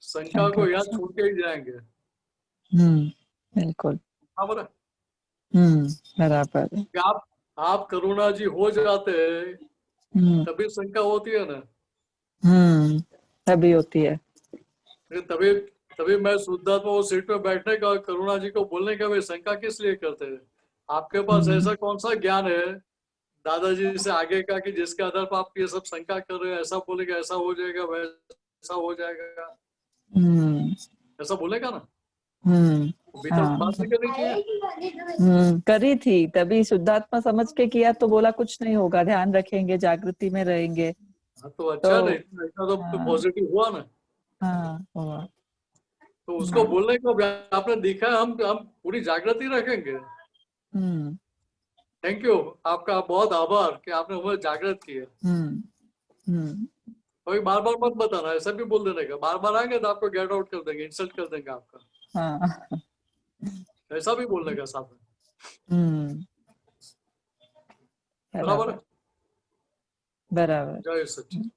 शंका को यहाँ छोड़ के ही जाएंगे। बिल्कुल बराबर। आप करुणा जी हो जाते हैं तभी शंका होती है ना, तभी होती है। तभी मैं शुद्धात्मा वो सीट पे बैठने का, करुणा जी को बोलने का वे शंका किस लिए करते हैं? आपके पास ऐसा कौन सा ज्ञान है दादाजी से आगे का कि जिसके आधार पर आप ये सब शंका कर रहे हैं? ऐसा बोलेगा ऐसा हो जाएगा, वैसा हो जाएगा, ऐसा बोलेगा ना? भीतर हाँ। बात नहीं करनी चाहिए। करी थी, तभी शुद्धात्मा समझ के किया तो बोला कुछ नहीं होगा, ध्यान रखेंगे, जागृति में रहेंगे। हाँ तो अच्छा तो नहीं, ऐसा तो हाँ। पॉजिटिव हुआ ना। हाँ हुआ। तो उसको बोलने को आपने दिखा, हम पूरी जागृति रखेंगे। थैंक यू, आपका बहुत आभार कि आपने हमें जागृत किया। कभी बार बार मत बताना, ऐसा भी बोल देने का, बार बार आएंगे तो आपको गेट आउट कर देंगे, इंसल्ट कर देंगे आपका। हाँ। ऐसा भी बोलने का साथ में। बराबर है? बराबर। जय सच्चिदानंद।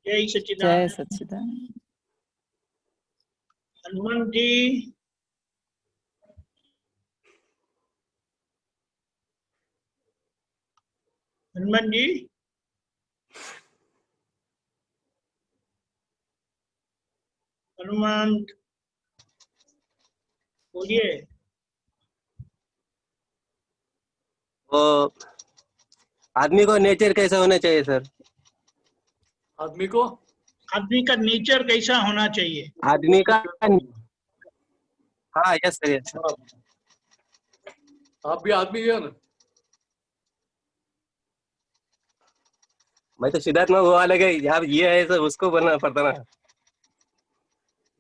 जय जय सच्चिदानंद। सच्चिदानंद। हनुमान जी, हनुमान जी, हनुमान बोलिए। वो आदमी को नेचर कैसा होना चाहिए सर? आदमी को, आदमी का नेचर कैसा होना चाहिए? आदमी का, हाँ यस सर, यस सर। आप भी आदमी है ना? मैं तो सिद्धार्थ में वो अलग है, आप ये है सर, उसको बनना पड़ता ना।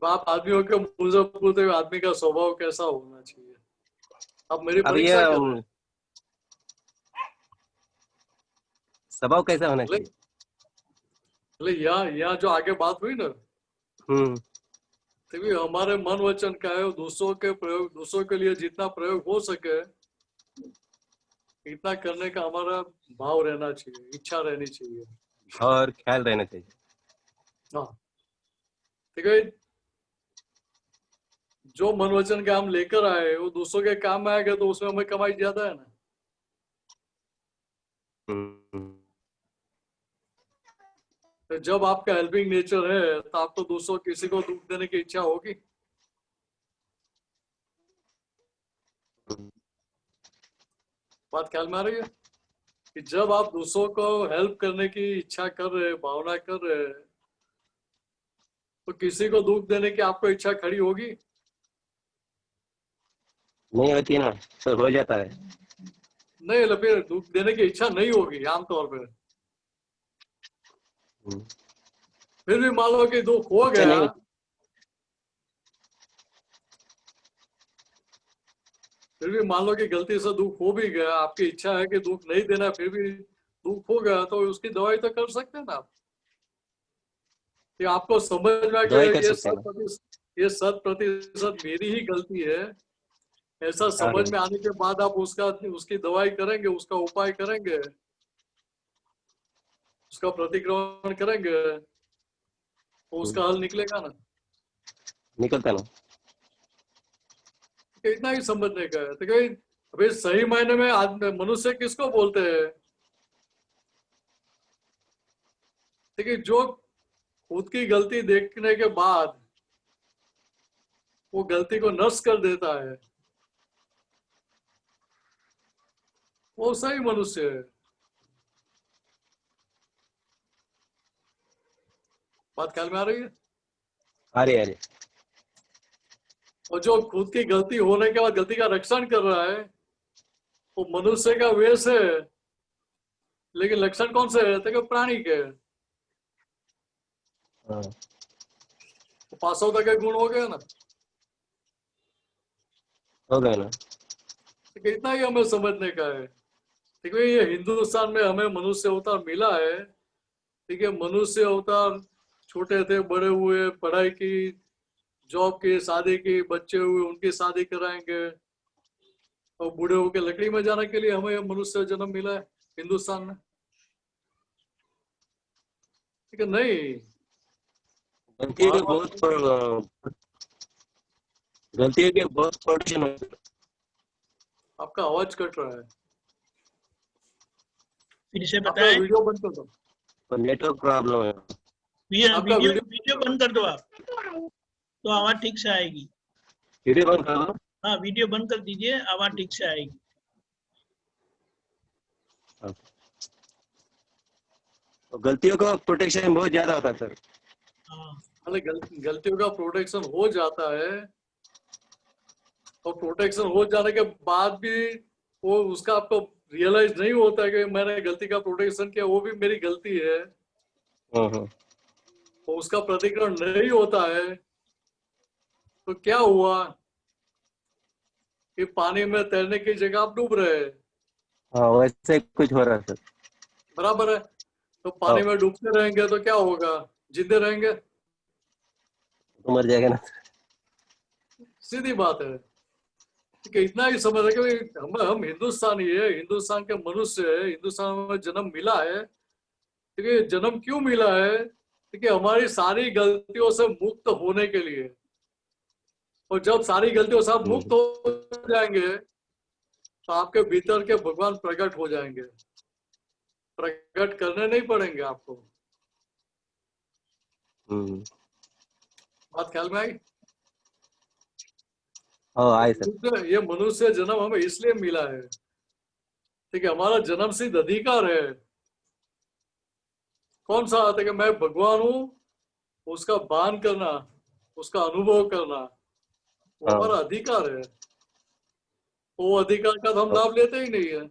आप आदमी होकर मुझे पूछते हुए आदमी का स्वभाव कैसा होना चाहिए? आप मेरी अब ये परीक्षा कर रहे हैं। स्वभाव कैसा होना चाहिए? यहाँ जो आगे बात हुई ना, तभी हमारे मन वचन का है दूसरों के प्रयोग, दूसरों के लिए जितना प्रयोग हो सके इतना करने का हमारा भाव रहना चाहिए, इच्छा रहनी चाहिए और ख्याल रहना चाहिए। हाँ ठीक है। जो मन वचन के हम लेकर आए वो दूसरों के काम में आएगा तो उसमें हमें कमाई ज्यादा है ना। तो जब आपका हेल्पिंग नेचर है तो आपको दूसरों किसी को दुख देने की इच्छा होगी? बात ख्याल में आ रही है कि जब आप दूसरों को हेल्प करने की इच्छा कर रहे, भावना कर रहे, तो किसी को दुख देने की आपको इच्छा खड़ी होगी? नहीं होती ना सर, हो जाता है। नहीं, फिर दुख देने की इच्छा नहीं होगी आमतौर पर। फिर भी मान लो कि दुख हो गया, फिर भी मान लो कि गलती से दुख हो भी गया, आपकी इच्छा है कि दुख नहीं देना, फिर भी दुख हो गया, तो उसकी दवाई तो कर सकते हैं ना आप। कि आपको समझ में आ गया ये 100% मेरी ही गलती है, ऐसा समझ में आने के बाद आप उसकी दवाई करेंगे, उसका उपाय करेंगे, उसका प्रतिक्रमण करेंगे, तो उसका हल निकलेगा ना? निकलता ना। इतना ही समझने का है। तो अभी सही मायने में आदमी मनुष्य किसको बोलते हैं? देखिए जो खुद की गलती देखने के बाद वो गलती को नष्ट कर देता है वो सही मनुष्य है। बात ख्याल में आ रही है? आ रही। और जो खुद की गलती होने के बाद गलती का रक्षण कर रहा है वो मनुष्य का वेश है, लेकिन लक्षण कौन से है? तो प्राणी के। पासवता का गुण हो गया ना? हो गया ना। ठीक है, इतना ही हमें समझने का है। ठीक है, ये हिंदुस्तान में हमें मनुष्य अवतार मिला है। ठीक है, मनुष्य अवतार छोटे थे, बड़े हुए, पढ़ाई की, जॉब की, शादी की, बच्चे हुए, उनकी शादी कराएंगे, और बूढ़े होकर लकड़ी में जाने के लिए हमें मनुष्य जन्म मिला है हिंदुस्तान में। ठीक है, नहीं गलती के बहुत प्रोटेक्शन है। आपका आवाज कट रहा है, फिर से आपका बताएं। वीडियो बंद कर दो। नेटवर्क प्रॉब्लम है। आपका वीडियो बंद कर दो आप। तो आवाज ठीक से आएगी। वीडियो बंद करो। हाँ, वीडियो बंद कर दीजिए, आवाज ठीक से आएगी। तो गलतियों का प्रोटेक्शन बहुत ज्यादा होता है सर। हाँ, गलतियों का प्रोटेक्शन हो जाता है, और प्रोटेक्शन हो जाने के बाद भी वो उसका आपको रियलाइज नहीं होता है कि मैंने गलती का प्रोटेक्शन किया, वो भी मेरी गलती है, तो उसका प्रतिकरण नहीं होता है, तो क्या हुआ कि पानी में तैरने की जगह आप डूब रहे हैं। हाँ वैसे कुछ हो रहा है सर। बराबर है। तो पानी में डूबते रहेंगे तो क्या होगा, जिंदे रहेंगे? तो मर जाएगा ना। सीधी बात है। ठीक है, इतना ही समझ रहे कि हम हिंदुस्तानी है, हिंदुस्तान के मनुष्य है, हिंदुस्तान में जन्म मिला है। ठीक है, जन्म क्यों मिला है? ठीक है, हमारी सारी गलतियों से मुक्त होने के लिए। और जब सारी गलतियों से आप मुक्त हो जाएंगे तो आपके भीतर के भगवान प्रकट हो जाएंगे, प्रकट करने नहीं पड़ेंगे आपको। बात ख्याल में आई? आई सर। ये मनुष्य जन्म हमें इसलिए मिला है, ठीक है, हमारा जन्म सिद्ध अधिकार है। कौन सा आता है कि मैं भगवान हूं, उसका भान करना, उसका अनुभव करना, वो हमारा अधिकार है। वो अधिकार का तो हम लाभ लेते ही नहीं है।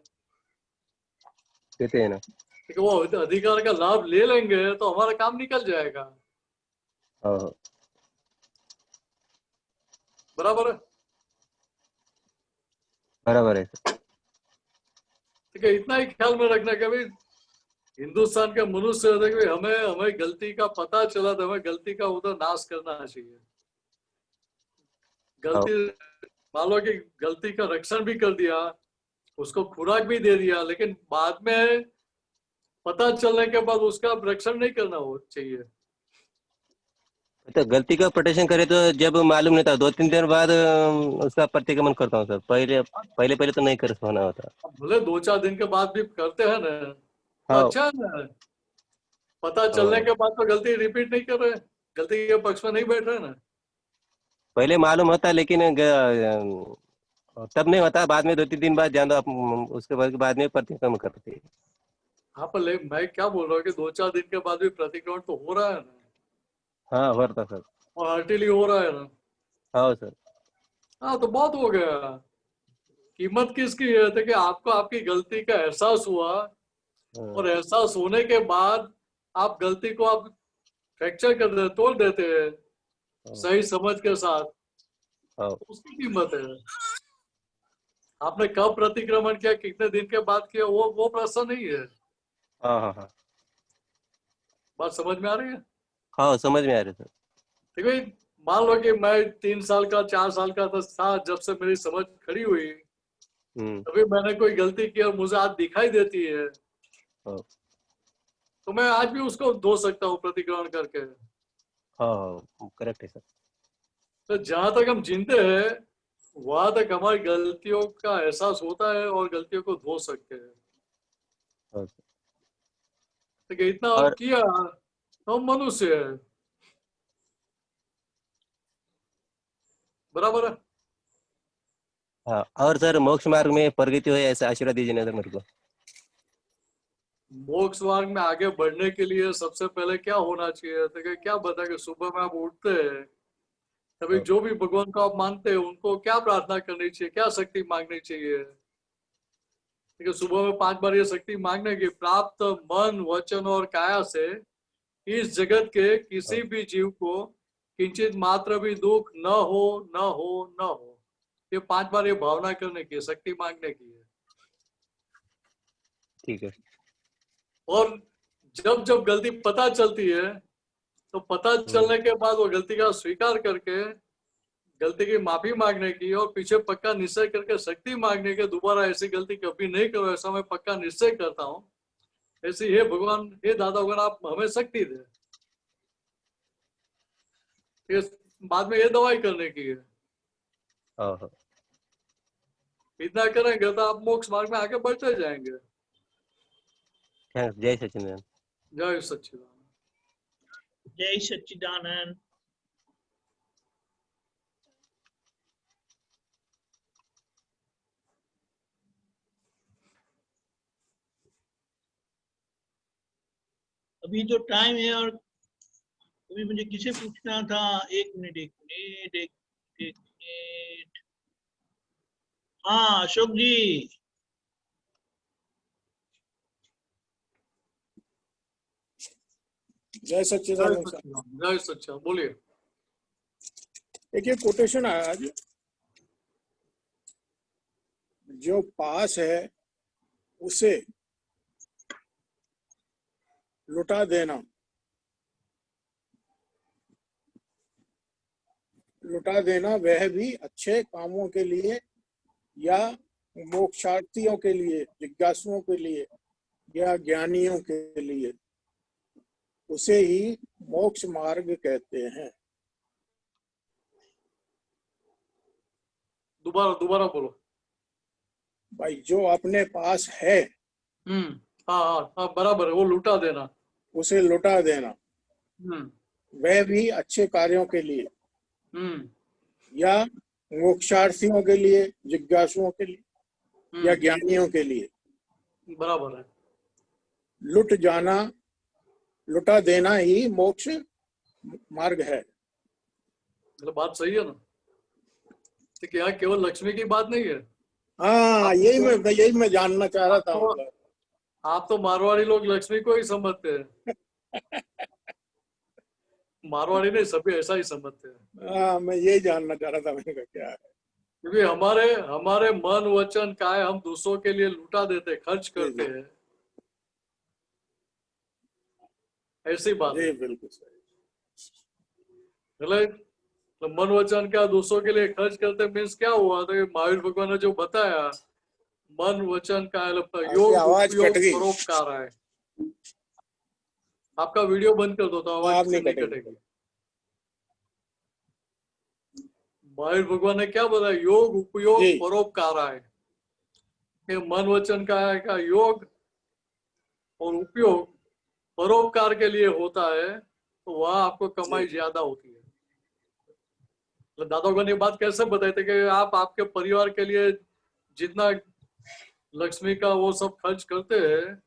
देते हैं ना। ठीक है, वो अधिकार का लाभ ले लेंगे तो हमारा काम निकल जाएगा। बराबर है। बराबर है सर। ठीक है, इतना ही ख्याल में रखना कि भाई हिंदुस्तान के मनुष्य होते कि हमें गलती का पता चला तो हमें गलती का उधर नाश करना चाहिए। गलती मान लो कि गलती का रक्षण भी कर दिया, उसको खुराक भी दे दिया, लेकिन बाद में पता चलने के बाद उसका रक्षण नहीं करना हो चाहिए। तो गलती का प्रोटेक्शन करे तो जब मालूम नहीं था 2-3 दिन बाद उसका प्रतिक्रमण करता हूँ सर। पहले तो नहीं कर पाना होता। भले 2-4 दिन के बाद भी करते हैं ना तो अच्छा है ना। पता चलने के बाद तो गलती रिपीट नहीं कर रहे, गलती के पक्ष में नहीं बैठ रहे ना। पहले मालूम होता लेकिन तब नहीं होता, बाद में 2-3 दिन बाद जान दो आप, उसके बाद में प्रतिक्रमण करते हैं। हाँ, पर मैं क्या बोल रहा हूँ कि 2-4 दिन के बाद भी प्रतिक्रमण तो हो रहा है ना। हाँ हो रहा सर। और हार्टिली हो रहा है ना। हाँ सर। हाँ, तो बहुत हो गया। कीमत किसकी है तो कि आपको आपकी गलती का एहसास हुआ, और एहसास होने के बाद आप गलती को आप फ्रैक्चर कर देते, तोड़ देते हैं सही समझ के साथ, उसकी कीमत है। आपने कब प्रतिक्रमण किया, कितने दिन के बाद किया, वो प्रश्न नहीं है। हाँ बात समझ में आ रही है? हाँ समझ में आ रही है सर। ठीक है, मान लो कि मैं 3 साल का 4 साल का था जब से मेरी समझ खड़ी हुई, तभी मैंने कोई गलती की और मुझे आज दिखाई देती है, तो मैं आज भी उसको धो सकता हूँ प्रतिक्रमण करके। हाँ करेक्ट है सर। तो जहां तक हम जिंदे हैं वहां तक हमारी गलतियों का एहसास होता है और गलतियों को धो सकते हैं। ठीक है, इतना और किया तो हम मनुष्य है। बराबर है। हाँ, और सर मोक्ष मार्ग में प्रगति हो ऐसा आशीर्वाद दीजिए ना सर मेरे को। मोक्ष मार्ग में आगे बढ़ने के लिए सबसे पहले क्या होना चाहिए, तो क्या बता कि सुबह में आप उठते हैं तभी जो भी भगवान को आप मानते हैं उनको क्या प्रार्थना करनी चाहिए, क्या शक्ति मांगनी चाहिए? ठीक है, सुबह में 5 बार ये शक्ति मांगने की, प्राप्त मन वचन और काया से इस जगत के किसी भी जीव को किंचित मात्र भी दुख न हो न हो न हो। ये 5 बार ये भावना करने की, शक्ति मांगने की है। ठीक है। और जब जब गलती पता चलती है तो पता चलने के बाद वो गलती का स्वीकार करके गलती की माफी मांगने की, और पीछे पक्का निश्चय करके शक्ति मांगने के, दोबारा ऐसी गलती कभी नहीं करो ऐसा मैं पक्का निश्चय करता हूँ। ऐसी हे भगवान, हे दादा भगवान, आप हमें शक्ति दे। बाद में ये दवाई करने की है। इतना करेंगे तो आप मोक्ष मार्ग में आगे बढ़ते जाएंगे। जय सच्चिदानंद। जय सच्चिदानंद। जय सच्चिदानंद। अभी जो टाइम है और अभी मुझे किसे पूछना था, एक मिनट एक मिनट एक एक मिनट। हाँ अशोक जी। जय सच्चिदानंद सर। जय सच्चा, बोलिए। एक ये कोटेशन आया आज, जो पास है उसे लुटा देना, लुटा देना वह भी अच्छे कामों के लिए या मोक्षार्थियों के लिए, जिज्ञासुओं के लिए या ज्ञानियों के लिए, उसे ही मोक्ष मार्ग कहते हैं। दोबारा दोबारा बोलो। भाई जो अपने पास है हाँ हाँ हाँ, बराबर है, वो लुटा देना। उसे लुटा देना, हम्म वह भी अच्छे कार्यों के लिए हम्म या मोक्षार्थियों के लिए, जिज्ञासुओं के लिए या ज्ञानियों के लिए। बराबर है। लुट जाना, लुटा देना ही मोक्ष मार्ग है। मतलब बात सही है ना, तो क्या केवल लक्ष्मी की बात नहीं है? हाँ, यही मैं जानना चाह रहा था। आप तो मारवाड़ी लोग लक्ष्मी को ही समझते हैं। मारवाड़ी नहीं, सभी ऐसा ही समझते हैं। हाँ, मैं यही जानना चाह रहा था, मैंने कहा क्या है। क्योंकि हमारे हमारे मन वचन काय हम दूसरों के लिए लुटा देते, खर्च करते हैं, ऐसी बात है। बिल्कुल सही। तो मन वचन क्या दूसरों के लिए खर्च करते मीन्स क्या हुआ? तो महावीर भगवान ने जो बताया, मन वचन का योग आवाज उपयोग कट गई। परोपकार है। आपका वीडियो बंद कर दो तो आवाज नहीं कटेगी। महावीर भगवान ने क्या बताया? योग उपयोग परोपकार है। ये मन वचन का योग और उपयोग परोपकार के लिए होता है, तो वहां आपको कमाई ज्यादा होती है। दादा भगवान ये बात कैसे बताए थे कि आप आपके परिवार के लिए जितना लक्ष्मी का वो सब खर्च करते हैं,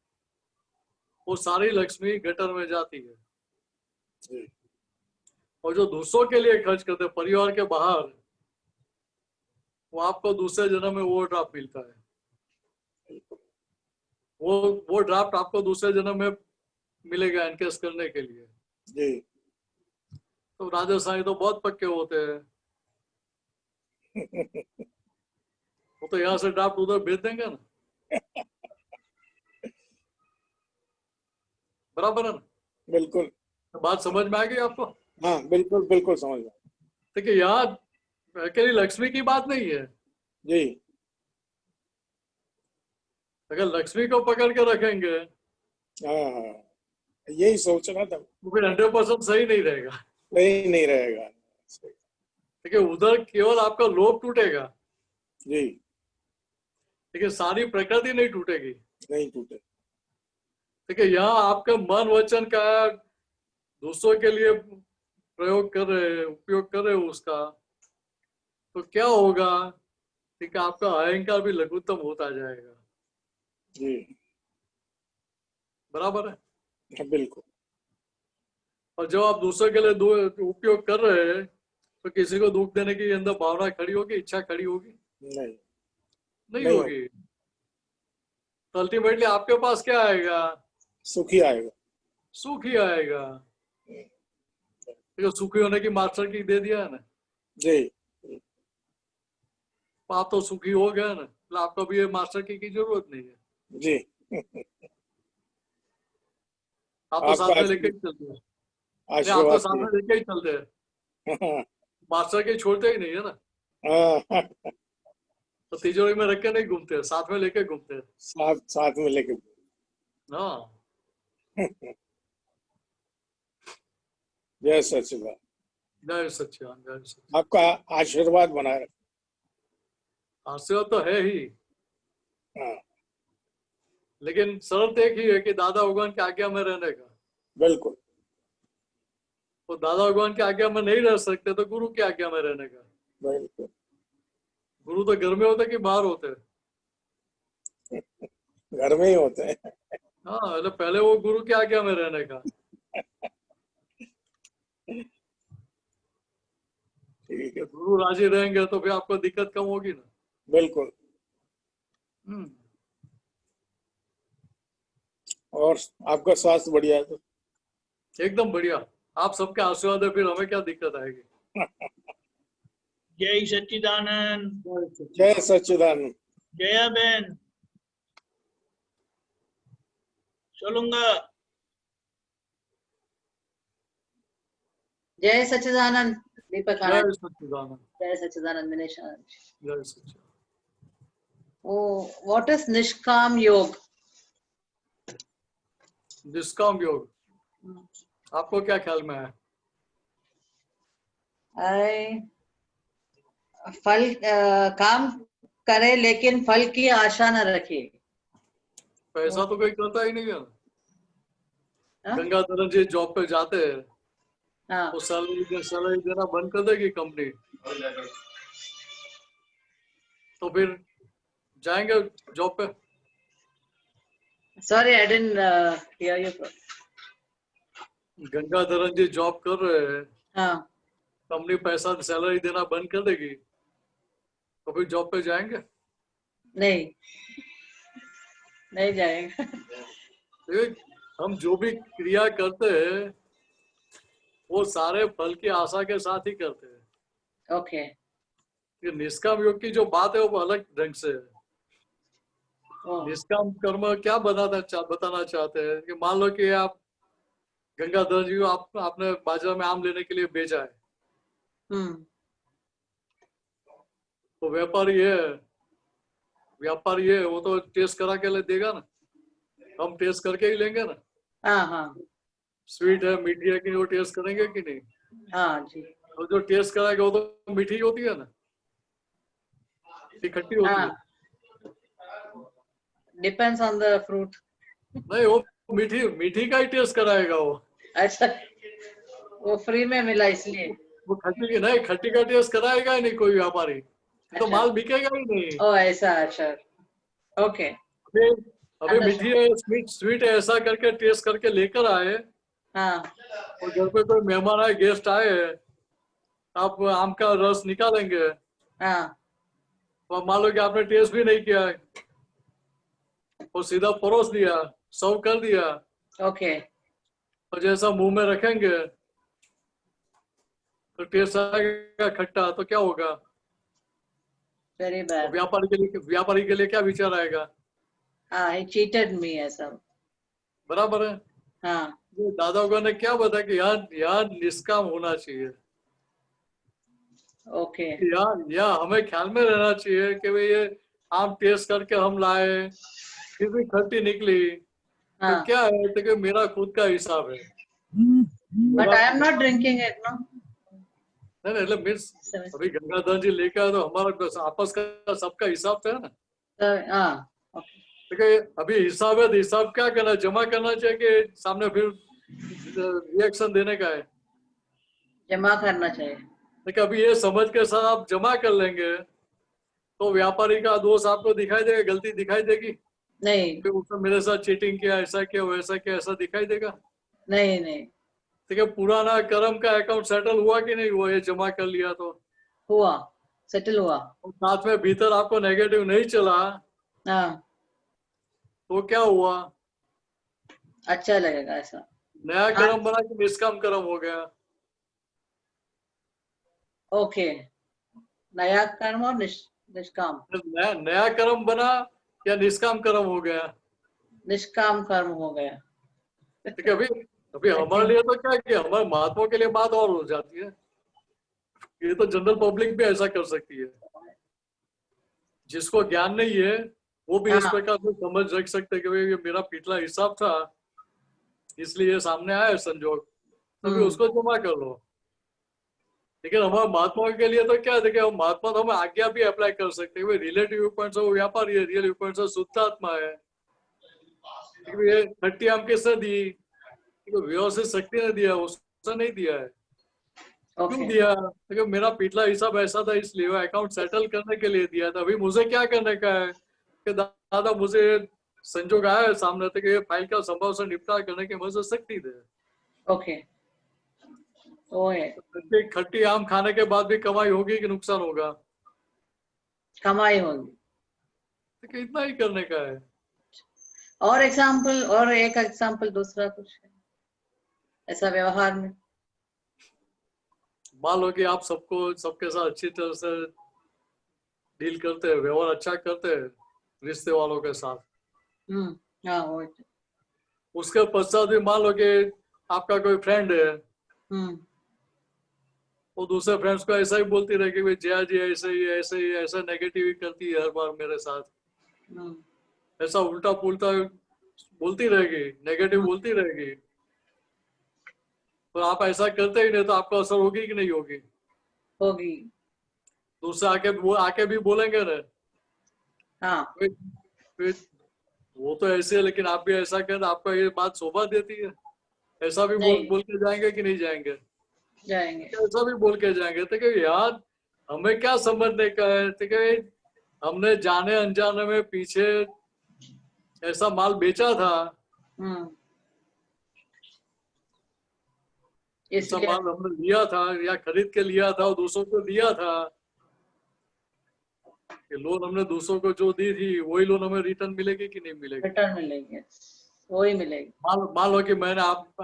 वो सारी लक्ष्मी गटर में जाती है। और जो दूसरों के लिए खर्च करते हैं परिवार के बाहर, वो आपको दूसरे जन्म में वो ड्राफ्ट मिलता है। वो ड्राफ्ट आपको दूसरे जन्म में मिलेगा एनकेस करने के लिए। जी। तो राजस्थानी तो बहुत पक्के होते हैं। वो तो यहाँ से ड्राफ्ट उधर भेज देंगे ना। बराबर है ना? बिल्कुल। बात समझ में आ गई आपको? हाँ, बिल्कुल बिल्कुल समझ में। देखिए यहाँ अकेली लक्ष्मी की बात नहीं है जी। अगर लक्ष्मी को पकड़ के रखेंगे, हाँ, यही सोच रहा था। तो फिर 100% सही नहीं रहेगा। नहीं रहेगा। देखिए उधर केवल आपका लोभ टूटेगा, जी। लेकिन सारी प्रकृति नहीं टूटेगी। नहीं टूटे। देखिए यहाँ आपका मन वचन का दूसरों के लिए प्रयोग कर रहे, उपयोग कर रहे हो उसका, तो क्या होगा? ठीक है, आपका अहंकार भी लघुत्तम होता जाएगा। जी। बराबर है? बिल्कुल। और जब आप दूसरों के लिए उपयोग कर रहे हैं, तो किसी को दुख देने की अंदर भावना खड़ी होगी, इच्छा खड़ी होगी? नहीं होगी। तो अल्टीमेटली आपके पास क्या आएगा? सुख ही आएगा। सुख ही आएगा। तो सुखी होने की मास्टर की दे दिया है ना जी। आप तो सुखी हो गए ना, तो आपको भी ये मास्टर की जरूरत नहीं है। जी। आप तो साथ में लेके ही चलते हैं। आप तो साथ में लेके ही चलते हैं। मास्टर के छोड़ते ही नहीं है ना। तो तिजोरी में रख के नहीं घूमते, साथ में लेके घूमते हैं। साथ में लेके। हाँ। जय सच्चिदानंद। जय सच्चिदानंद। जय सच्चिदानंद। आपका आशीर्वाद बनाए रखे। आशीर्वाद तो है ही। हाँ। लेकिन शर्त एक ही है कि दादा भगवान की आज्ञा में रहने का। बिल्कुल। तो दादा भगवान की आज्ञा में नहीं रह सकते तो गुरु की आज्ञा में रहने का। बिल्कुल। गुरु तो घर में होते कि बाहर होते? घर में ही होते हैं। हाँ, मतलब पहले वो गुरु की आज्ञा में रहने का। ठीक है, गुरु राजी रहेंगे तो फिर आपको दिक्कत कम होगी ना। बिल्कुल। और आपका स्वास्थ्य बढ़िया है तो? एकदम बढ़िया, आप सबके आशीर्वाद है, फिर हमें क्या दिक्कत आएगी। जय सच्चिदानंद। जय सच्चिदानंद। जया बहन चलूंगा। जय सच्चिदानंद दीपक जय आनंद। सच्चिदानंद। जय सच्चिदानंद दिनेश आनंद। जय सच्चिदानंद। Oh, what is निष्काम योग? निष्काम योग आपको क्या ख्याल में है? फल काम करे लेकिन फल की आशा न रखे। पैसा तो कोई करता ही नहीं है। हाँ? गंगाधरन जी जॉब पे जाते हैं, हाँ। वो सैलरी देना बंद कर देगी कंपनी, तो फिर जाएंगे जॉब पे। Sorry, I didn't hear you. Gangadharan ji job कर रहे हैं, हाँ। कंपनी पैसा सैलरी देना बंद कर देगी, तो फिर जॉब पे जाएंगे? नहीं, नहीं जाएंगे। देख, हम जो भी क्रिया करते हैं वो सारे फल की आशा के साथ ही करते हैं। ओके। ये निष्काम योग की जो बात है वो अलग ढंग से है। निष्काम कर्म क्या बताना चाहते हैं कि मान लो कि आप गंगाधर जी को आपने बाजार में आम लेने के लिए भेजा है, तो व्यापारी है वो तो टेस्ट करा के देगा ना, हम टेस्ट करके ही लेंगे ना। हाँ हाँ स्वीट है मीठी है कि वो टेस्ट करेंगे कि नहीं? हाँ जी। तो जो टेस्ट कराएगा वो तो मीठी होती है ना, खट्टी होती है? Depends on the fruit. नहीं, वो मीठी का ही टेस्ट कराएगा वो। अच्छा, वो फ्री में मिला इसलिए। वो खट्टी का टेस्ट कराएगा ही नहीं कोई व्यापारी, तो माल बिकेगा ही नहीं। ओ ऐसा, अच्छा, ओके। अभी मीठी है स्वीट है ऐसा करके टेस्ट करके लेकर आए, हाँ। और घर पे कोई मेहमान आए, गेस्ट आए, आप आम का रस निकालेंगे, हाँ। और मान लो कि आपने टेस्ट भी नहीं किया है, और सीधा परोस दिया, सर्व कर दिया, ओके। और जैसा मुंह में रखेंगे तो टेस्ट आएगा खट्टा, तो क्या होगा? Very bad. व्यापारी के लिए क्या विचार आएगा? हाँ, he cheated me ऐसा। बराबर है। हाँ। दादाओं ने क्या बताया कि यहाँ निष्काम होना चाहिए। ओके। यहाँ हमें ख्याल में रहना चाहिए कि भाई ये आम टेस्ट करके हम लाए, फिर भी खट्टी निकली, तो क्या है तो कि मेरा खुद का हिसाब है। But I am not drinking it no. नहीं मतलब मीन्स अभी गंगाधर जी लेकर आए तो हमारा आपस का सबका हिसाब तो है ना। देखिए अभी हिसाब है तो हिसाब क्या करना, जमा करना चाहिए कि सामने फिर रिएक्शन देने का है? जमा करना चाहिए। देखिए अभी ये समझ के साथ आप जमा कर लेंगे तो व्यापारी का दोष आपको दिखाई देगा, गलती दिखाई देगी नहीं। फिर उसने मेरे साथ चीटिंग किया, ऐसा किया वैसा किया, ऐसा दिखाई देगा? नहीं नहीं। ठीक है, पुराना कर्म का अकाउंट सेटल हुआ कि नहीं हुआ? ये जमा कर लिया तो हुआ, सेटल हुआ। साथ में भीतर आपको नेगेटिव नहीं चला, हाँ, तो क्या हुआ? अच्छा लगेगा ऐसा। नया कर्म बना कि निष्काम कर्म हो गया? ओके, नया कर्म और निष्काम। नया कर्म बना या निष्काम कर्म हो गया? निष्काम कर्म हो गया। ठीक है, अभी हमारे लिए तो क्या है कि हमारे महात्मा के लिए बात और हो जाती है, ये तो जनरल पब्लिक भी ऐसा कर सकती है। जिसको ज्ञान नहीं है वो भी इस प्रकार से समझ रख सकते कि ये मेरा पिछला हिसाब था इसलिए सामने आया संजोग, तभी उसको जमा कर लो। लेकिन हमारे महात्मा के लिए तो क्या देखिए, हम महात्मा तो हम आज्ञा भी अप्लाई कर सकते हैं। रिलेटिव व्यू पॉइंट से वो व्यापारी है, रियल व्यू पॉइंट से शुद्ध आत्मा है। ये खट्टी आम किसने दी? व्यवस्थित शक्ति ने दिया, उसने नहीं दिया है। क्यों दिया? देखो मेरा पिछला हिसाब ऐसा था इसलिए अकाउंट सेटल करने के लिए दिया था। अभी मुझे क्या करने का है कि दादा मुझे संजोग आया है सामने तक, ये फाइल का संभव से निपटारा करने की मुझे शक्ति दे। ओके, वो है, खट्टी आम खाने के बाद भी कमाई होगी कि नुकसान होगा? कमाई होगी। तो इतना ही करने का है। और एग्जाम्पल, और एक एग्जाम्पल दूसरा कुछ है ऐसा व्यवहार में? मान लो कि आप सबके साथ अच्छी तरह से डील करते हैं, व्यवहार अच्छा करते हैं रिश्ते वालों के साथ, हाँ वो है। उसके पश्चात भी मान लो कि आपका कोई फ्रेंड है, वो दूसरे फ्रेंड्स को ऐसा ही बोलती रहेगी भाई जया जी ऐसे ही ऐसा नेगेटिव ही करती है हर बार मेरे साथ, ऐसा उल्टा पुल्टा बोलती रहेगी, नेगेटिव बोलती रहेगी, और आप ऐसा करते ही नहीं तो आपको असर होगी कि नहीं होगी? होगी। दूसरे आके भी बोलेंगे ना, हाँ वो तो ऐसे है लेकिन आप भी ऐसा कर, आपको ये बात शोभा देती है, ऐसा भी नहीं। बोल के जाएंगे कि नहीं जाएंगे? जाएंगे। ऐसा भी बोल के जाएंगे। तो कि यार हमें क्या समझने का है, तो कि हमने जाने अनजाने में पीछे ऐसा माल बेचा था, ऐसा इसलिए माल हमने लिया था या खरीद के लिया था और दूसरों को दिया था, कि लोन हमने दूसरों को जो दी थी वही लोन हमें रिटर्न मिलेगी कि नहीं मिलेगी? रिटर्न मिलेगी, वही मिलेगी। मान लो कि मैं आप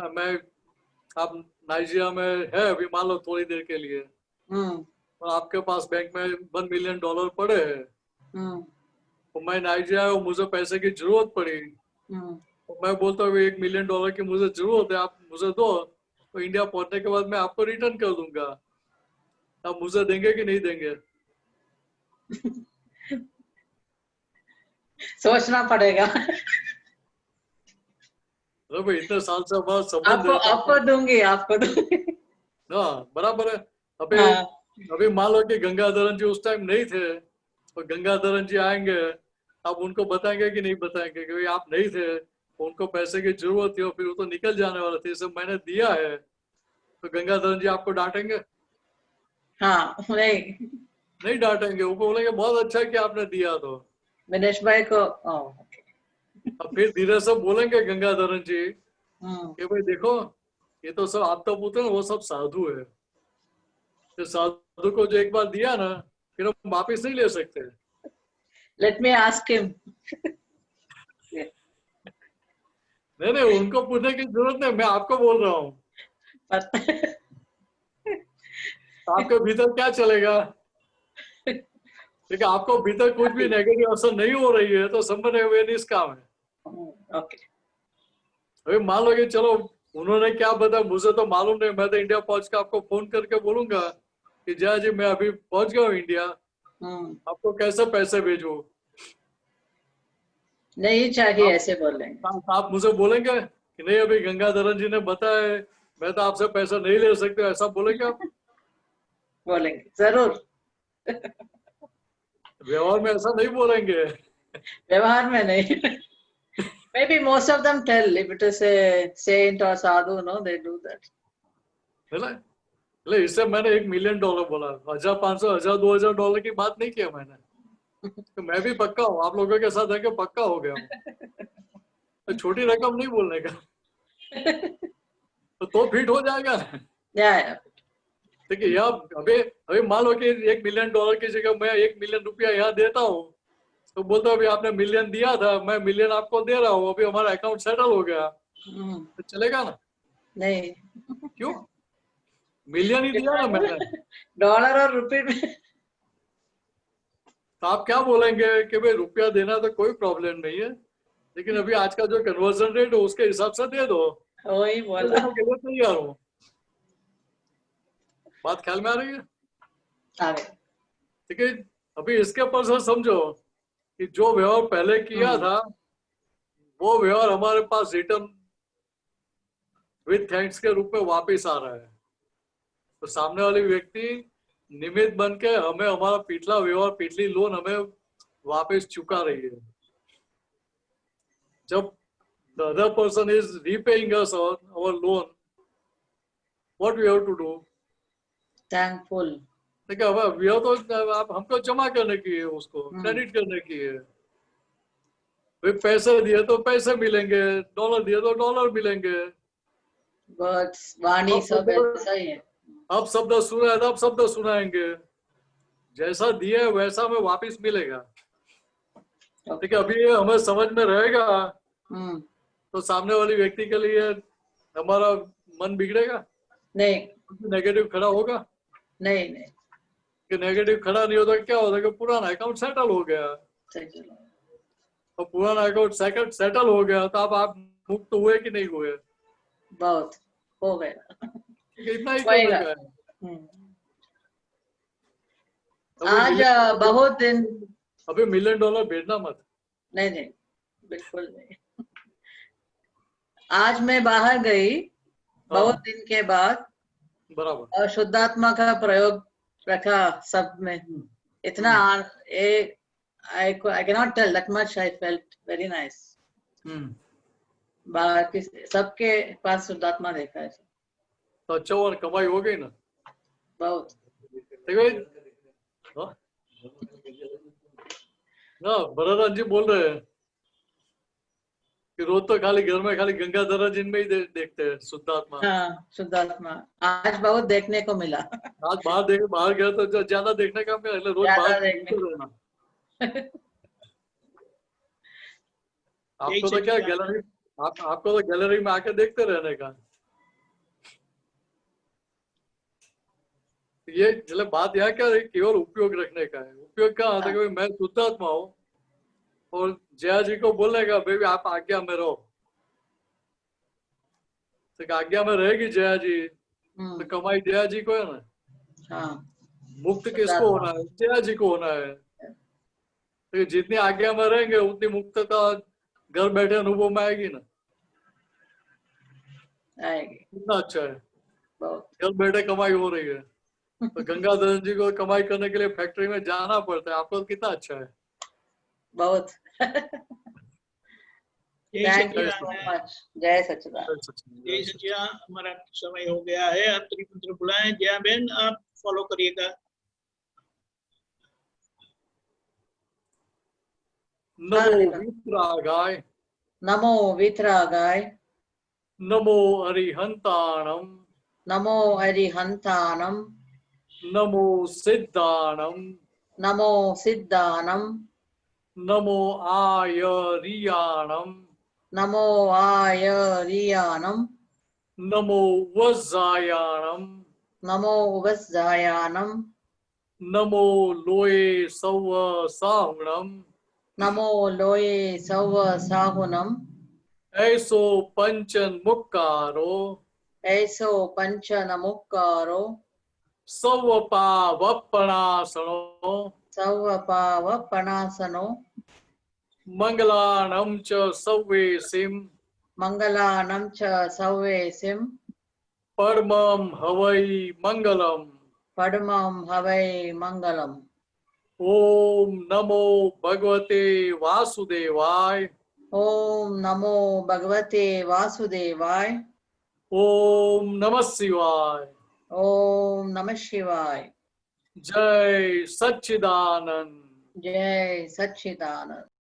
नाइजीरिया में है अभी, मान लो थोड़ी देर के लिए, और आपके पास बैंक में $1 मिलियन पड़े हैं, तो मैं नाइजीरिया हूँ, मुझे पैसे की जरूरत पड़ी, तो मैं बोलता हूँ $1 मिलियन की मुझे जरूरत है, आप मुझे दो, तो इंडिया पहुंचने के बाद मैं आपको रिटर्न कर दूंगा, आप मुझे देंगे कि नहीं देंगे? सोचना पड़ेगा। अरे भाई इतने साल से हमारा संबंध है, आपको दूंगी, आपको दूंगी। हाँ बराबर है। अभी हाँ। अभी मान लो कि गंगाधरन जी उस टाइम नहीं थे, तो गंगाधरन जी आएंगे, आप उनको बताएंगे कि नहीं बताएंगे कि भाई आप नहीं थे, उनको पैसे की जरूरत थी और फिर वो तो निकल जाने वाला थे, इसे मैंने दिया है, तो गंगाधरन जी आपको डांटेंगे? हाँ, नहीं डांटेंगे, वो बोलेंगे बहुत अच्छा कि आपने दिया। तो दिनेश भाई को अब फिर धीरे से बोलेंगे गंगाधरन जी कि भाई देखो ये तो सब आप तो पुत्र, वो सब साधु है, तो साधु को जो एक बार दिया ना फिर हम वापिस नहीं ले सकते। Let me ask him. नहीं उनको पूछने की जरूरत नहीं, मैं आपको बोल रहा हूँ। आपके भीतर क्या चलेगा? देखिए आपको भीतर कुछ भी नेगेटिव असर नहीं हो रही है तो समझ अवेयरनेस काम है। ओके। अभी मान लो कि चलो उन्होंने क्या बताया मुझे तो मालूम नहीं, मैं तो इंडिया पहुंच के आपको फोन करके बोलूंगा कि जया जी मैं अभी पहुंच गया हूँ इंडिया, आपको कैसे पैसे भेजूं? नहीं चाहिए ऐसे बोलेंगे। आप मुझे बोलेंगे कि नहीं अभी गंगाधरन जी ने बताया है मैं तो आपसे पैसा नहीं ले सकते, ऐसा बोलेंगे आप? बोलेंगे जरूर। व्यवहार में ऐसा नहीं बोलेंगे। व्यवहार में नहीं। Maybe most of them tell if it is a saint or sadhu, no, they do that. इससे मैंने $1 मिलियन बोला, 1,500 $1,000 $2,000 की बात नहीं किया मैंने। तो मैं भी पक्का हूँ, आप लोगों के साथ है पक्का हो गया हूँ, तो छोटी रकम नहीं बोलने का। तो फिट हो जाएगा। देखिए यार अभी मान लो कि $1 मिलियन की जगह मैं $1 मिलियन यहाँ देता हूँ, तो बोलता हूँ अभी आपने मिलियन दिया था, मैं मिलियन आपको दे रहा हूँ, अभी हमारा अकाउंट सेटल हो गया, तो चलेगा ना? नहीं। क्यों? मिलियन ही दिया ना मैंने। डॉलर और रुपए में तो आप क्या बोलेंगे कि भाई रुपया देना तो कोई प्रॉब्लम नहीं है, लेकिन अभी आज का जो कन्वर्जन रेट है उसके हिसाब से दे दो। वही बोला। तैयार हूँ। बात ख्याल में आ रही है? ठीक है। अभी इसके ऊपर से समझो कि जो व्यवहार पहले किया था वो व्यवहार हमारे पास रिटर्न विद थैंक्स के रूप में वापस आ रहा है, तो सामने वाली व्यक्ति निमित्त बन के हमें हमारा पिछला व्यवहार, पिछली लोन हमें वापस चुका रही है। जब the other person is repaying us our loan, what we have to do? Thankful. देखिए अब व्यवहार तो आप हमको जमा करने की है, उसको क्रेडिट करने की है। भाई पैसे दिए तो पैसे मिलेंगे, डॉलर दिए तो डॉलर मिलेंगे। वर्ड्स वाणी सब ऐसा ही है। अब शब्द सुना है तो अब शब्द सुनाएंगे, जैसा दिया है वैसा हमें वापस मिलेगा। ठीक है, अभी ये हमें समझ में रहेगा तो सामने वाली व्यक्ति के लिए हमारा मन बिगड़ेगा नहीं नेगेटिव खड़ा होगा नहीं नहीं कि नेगेटिव खड़ा नहीं होता क्या होता है कि पुराना अकाउंट सेटल हो गया, सही है। और पुराना अकाउंट सेटल हो गया तो अब आप मुक्त हुए कि नहीं हुए? बहुत हो गया। इतना ही होएगा। करने का है। आज बहुत दिन अभी $1 मिलियन भेजना मत। नहीं नहीं बिल्कुल नहीं। आज मैं बाहर गई बहुत दिन के बाद बराबर। और शुद्धात्मा का प्रयोग रखा सब में। इतना I cannot tell that much. I felt very nice. बाकी सबके पास शुद्धात्मा देखा है तो अच्छा और कमाई हो गई ना बहुत। ठीक है ना। भरत जी बोल रहे हैं कि रोज तो खाली घर में खाली गंगाधर जी में ही देखते हैं शुद्धात्मा। हाँ शुद्धात्मा आज बहुत देखने को मिला। आज बाहर गए तो ज्यादा देखने का मिला, रोज ज्यादा बाहर देखने रहना। आपको तो क्या गैलरी, आपको तो गैलरी में आके देखते रहने का। ये मतलब बात यहाँ क्या है, केवल उपयोग रखने का है। उपयोग क्या होता है कि मैं शुद्धात्मा हूँ और जया जी को बोलने का बेबी आप आज्ञा में रहो, तो आज्ञा में रहेगी जया जी तो कमाई जया जी को है ना। हाँ मुक्त किसको होना है? जया जी को होना है। तो जितनी आज्ञा में रहेंगे उतनी मुक्तता घर बैठे अनुभव में आएगी ना। आएगी। कितना अच्छा है, बहुत घर बैठे कमाई हो रही है। तो गंगाधर जी को कमाई करने के लिए फैक्ट्री में जाना पड़ता है, आपको कितना अच्छा है। बहुत जय थैंक यू सो मच। जय सच्चिदानंद। जय सचिया। हमारा समय हो गया है, अंतरिम मंत्र बुलाएं। जया बहन आप फॉलो करिएगा। नमो वितरागाय, नमो वितरागाय, नमो अरिहंताणम, नमो अरिहंतानम, नमो सिद्धाणम, नमो सिद्धानम, नमो आयरियाणम, नमो आयरियानम, नमो वज्रायाणम, नमो वज्रायानम, नमो लोये सव साहुणम, नमो लोये सव साहुनम, ऐसो पंचन मुक्कारो, ऐसो पंचनमुक्कारो, सव पावपणासनो, सव पावपणासनो, मंगलाणम च सव्वेसिम, मंगलानं च सव्वेसिम, परमं हवै मंगलम। परमं हवै मंगलम। ओम नमो भगवते वासुदेवाय, ओम नमो भगवते वासुदेवाय, ओम नमः शिवाय, ओम नमः शिवाय। जय सच्चिदानंद। जय सच्चिदानंद।